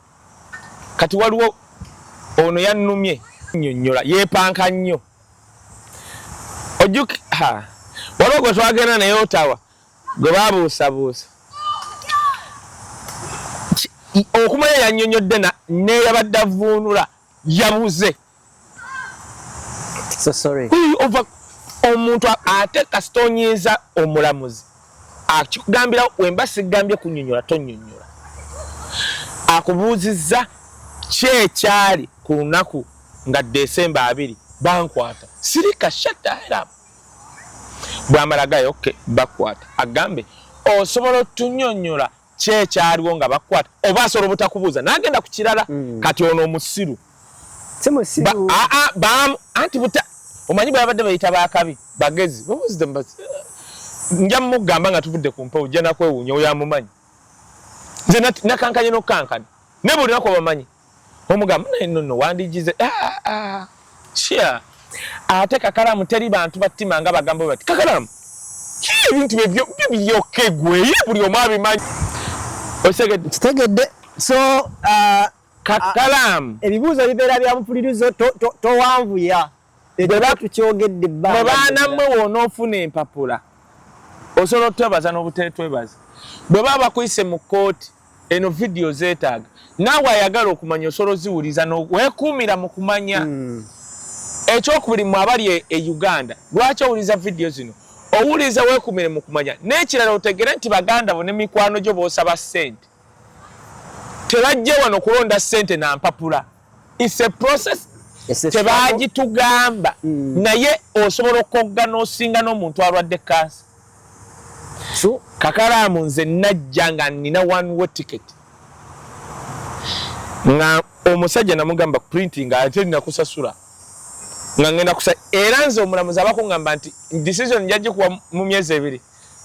kati waliwo ono yannumye nnyonnyola yeepanka nnyo ojuki waliwo gwe twagenda naye Ottawa gwe baabuusabuusa okumanya yannyonnyodde neyabadde avuunula yabuze so sorry omuntu ate kasitonyeza omulamuzi akigambira wemba sigambye kunyonyola tonyonyola akubuuzizza kyekyali ku lunaku nga Desemba 2 bankwata sirika shataira bwamalagayo okay bakwata agambe osobola tunyonyola kyekyaliwo nga bakwata oba asobola butakubuuza nagenda ku kirala kati ono omusiru simusiru anti buta omanyi babadde bayita bakabi bagezi nja mugamba nga tuvudde ku mpa ojja nakwewuunya oyo amumanyi nze nakankanye n'okankana ne buli nako bamanyi omugamba nno wandigize shia ate kakalamu teri bantu battima nga bagamba bati kakalamu ebintu byokegwe buli omu abimanyi kitegedde so kakalamu ebibuuzo bibeera bya bupulirizo towanvuya tukyogedde bwe baana mmwe woonoofuna empapula osobola otwebaza n'obuteetwebaza bwe baba bakuyise mu kooti eno vidiyo zeetaaga naawe ayagala okumanya osobola oziwuliza weekuumira mu kumanya ekyokubiri mu abali e Uganda lwaki owuliza vidiyo zino owuliza weekuumire mu kumanya n'ekirala otegere nti baganda bo ne mikwano gyo boosaba ssente tebajje wano kulonda ssente na mpapula it's a process tebagitugamba naye osobola okogga n'osinga n'omuntu alwadde kansa kakalamu nze najja nga nina one way ticket nga omusajja namugamba printing ate ninakusasula nga ngenda kusa era nze omulamuzi abakungamba nti decision njajje kuwa mu myezi 2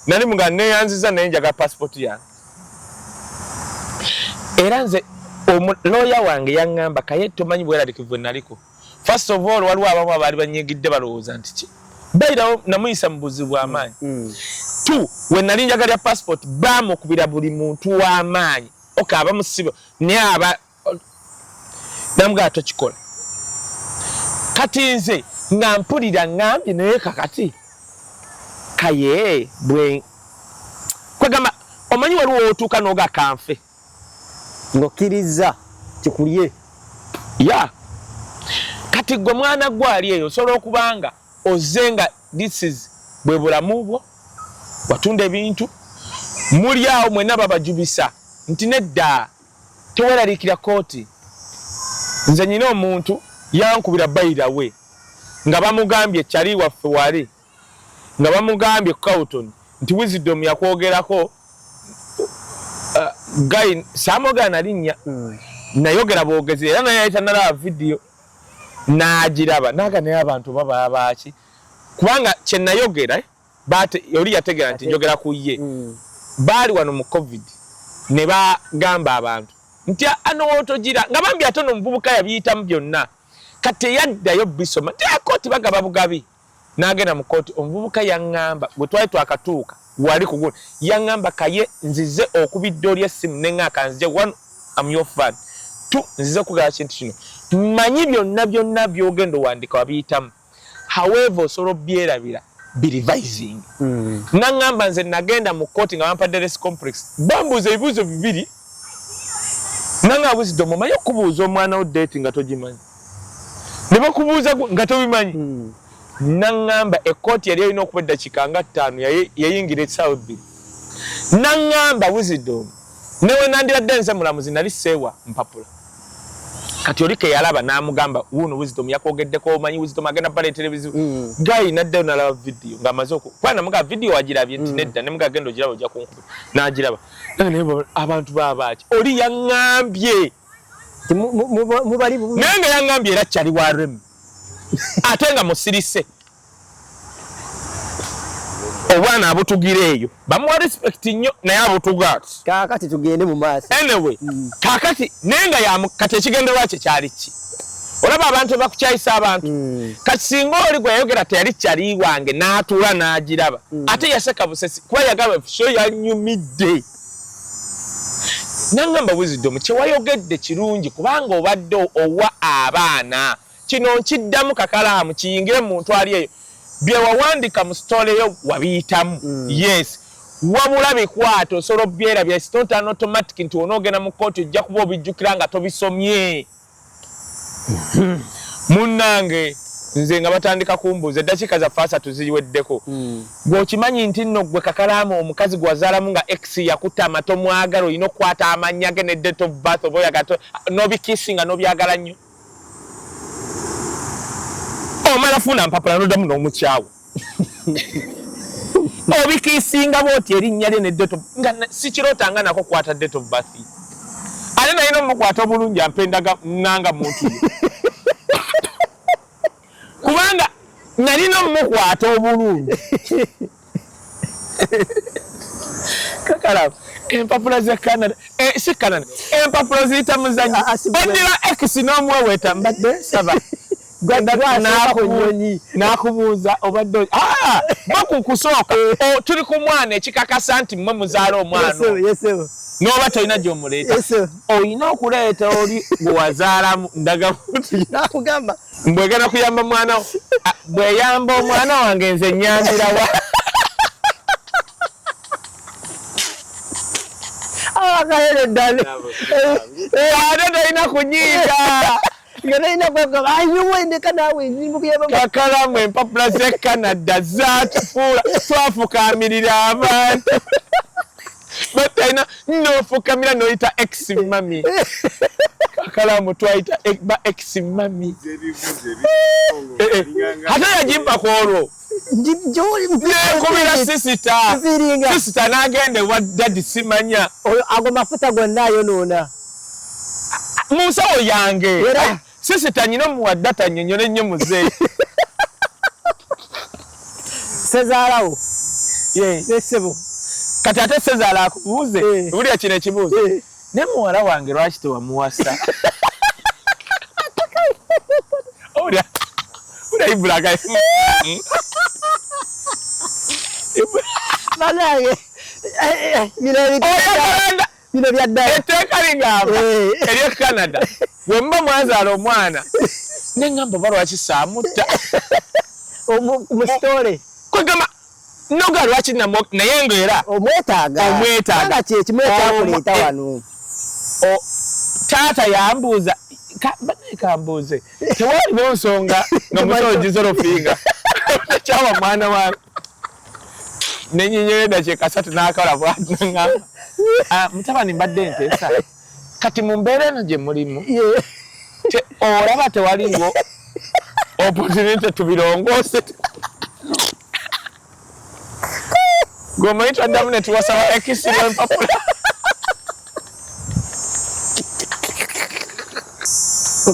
nali muga neyanziza naye njaga passport yange era nze lawyer wange yangamba kaye tomanyi bweralikivu naliko first of all waliwo abamu abaali banyegidde balowooza nti ki bayirawo namuyisa mu buzibu amaanyi tu we nali njagalya passport bamukubira buli muntu w'amaanyi oka abamusiba naye namugaa tokikola kati nze nga mpulira ngambye naye kakati kaye bwe kwegamba omanyi waliwo otuuka n'oga kanfe ng'okkiriza kikulye ya kati gwe mwana gwali eyo osobola okubanga ozenga this is bwe bulamu bwo watunda ebintu muli awo mwenna babajubisa nti nedda teweraliikira kooti nze nyina omuntu yankubira bayirawe nga bamugambye kyali waffe wali nga bamugambye Cowton nti Wisdom yakwogerako guy samogana linnya nayogera boogezi era naye ayita nalaba video n'agiraba naga naye abantu baba abaki kubanga kye nayogera bate yoli yategera nti njogera ku ye baali wano mu covid ne bagamba abantu nti ano otogira nga bambi atono omuvubuka yabiyitamu byonna kati yaddayo bisoma nti kooti bagaba bugabi n'agenda mu kooti omuvubuka yaŋŋamba gwe twali twakatuuka wali kugula yaŋŋamba kaye nzize okubidde oli essimu neŋŋaaka nzije one am your fan tu nzize kugala kintu kino mmanyi byonna byogenda owandika wabiyitamu however osobola obyerabira birevising naŋŋamba nze nagenda mu kooti nga bampadde res complex bambuuza ebibuuzo 2 nanga Wisdom omanyi okubuuza omwana wo date nga togimanyi ne bakubuuza nga tobimanyi naŋŋamba ekooti yali erina okuba eddakiika nga 5 yayingira essaawa 2 naŋŋamba Wisdom newe nandiradde nze mulamuzi nali seewa mpapula kati oli ke yalaba n'amugamba wuno Wisdom yakwogeddeko omanyi Wisdom agenda baleetera ebizibu gayi naddeyo nalaba video ng'amaze kubana muga video wagirabye nti nedda ne muga genda ogiraba ojja kunkuba n'agiraba naye abantu baabaki oli yaŋŋambye mubali naye nga yaŋŋambye era kyali wa rem ate nga musirise obwana abutugira eyo bamuwa respect nnyo naye abutuga ati kaakati tugende mu maaso anyway kaakati naye nga kati ekigenderwa kye kyali ki olaba abantu bakukyayisa abantu kati singa oli gwe yayogera teyali kyali wange n'atuula n'agiraba ate yaseka busesi kuba yagamba so yanyumidde naŋŋamba Wisdom kyewayogedde kirungi kubanga obadde owa abaana kino nkiddamu kakalaamu kiyingire mu muntu ali eyo bye wawandika mu story yo wabiyitamu yes wabula bikwata osobola obyerabya it's not an automatic nti onoogenda mu kooti ojja kuba obijjukira nga tobisomye munnange nze nga batandika kumbuuza eddakiika zaffe asatu ziweddeko gw'okimanyi nti nno gwe Kakalaamu omukazi gwe wazaalamu nga ex yakutta amato mwagala olina okukwata amannya ge ne date of birth oba oyagala n'obikisinga n'obyagala nnyo omala funa mpapula n'oddamu n'omukyawe obikisinga bw'oti erinnya lye ne date of nga sikirootanga nako kwata date of birth ate nalina omukwata obulungi ampendaga nanga muntu kubanga nalina omukwata obulungi Kakalaamu empapula ze Canada si Canada empapula ziyita muzanyi ondira ex n'omuweweeta mbadde saba nakubuuza obadde bakukusooka tuli ku mwana ekikakasa nti mmwe muzaala omwana n'oba tolina gy'omuleeta olina okuleeta oli gwe wazaalamu ndagakugamba mbwegenda kuyamba mwana wo bweyamba omwana wange nze nyambirawa akayere ddala ate tolina kunyiiga Kakalaamu empapula ze Canada zaatufuula twafukamirira abantu batalina n'ofukamira n'oyita ex mami Kakalaamu twayita ba ex mami ate yagimpako olwo nekubira sisita n'agenda ewa dadi simanya ago mafuta gonna ayonoona mu nsawo yange sisita nyina omuwadde tanyonyole nnyo muzeeyi sezaalawo nesebo kati ate sezaala akubuuze bulya kino ekibuuzo ne muwala wange lwaki tewamuwasa olya ibulaga banange bino byaddala etteeka lingamba ery'e Canada bwe muba mwazaala omwana neŋŋamba oba lwaki saamutta musitole kwegamba noga lwaki naye ng'era omwetaaga kyekimu ekyakuleeta wano taata yambuuza kambuuze tewaliwo nsonga nga musologizerofinga tekyawa mwana wange nenyinyoyo dakiika 3 n'akala bwanaŋŋamba mutabani mbadde nteesa kati mu mbeera eno gye mulimu olaba tewaliwo opportunity tubirongoose gweomanyi twaddamu ne tuwasaba ekisimu empapula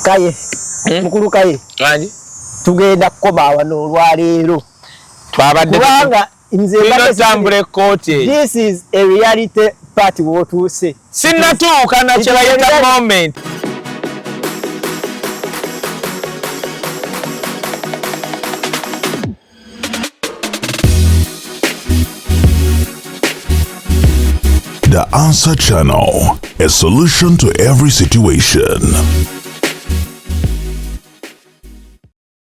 kaye mukulu kaye tugenda kukoma wano olwaleero kubanga nze kooti this is a reality party wotuuse sinnatuuka na kye bayita moment The Answer Channel, a solution to every situation.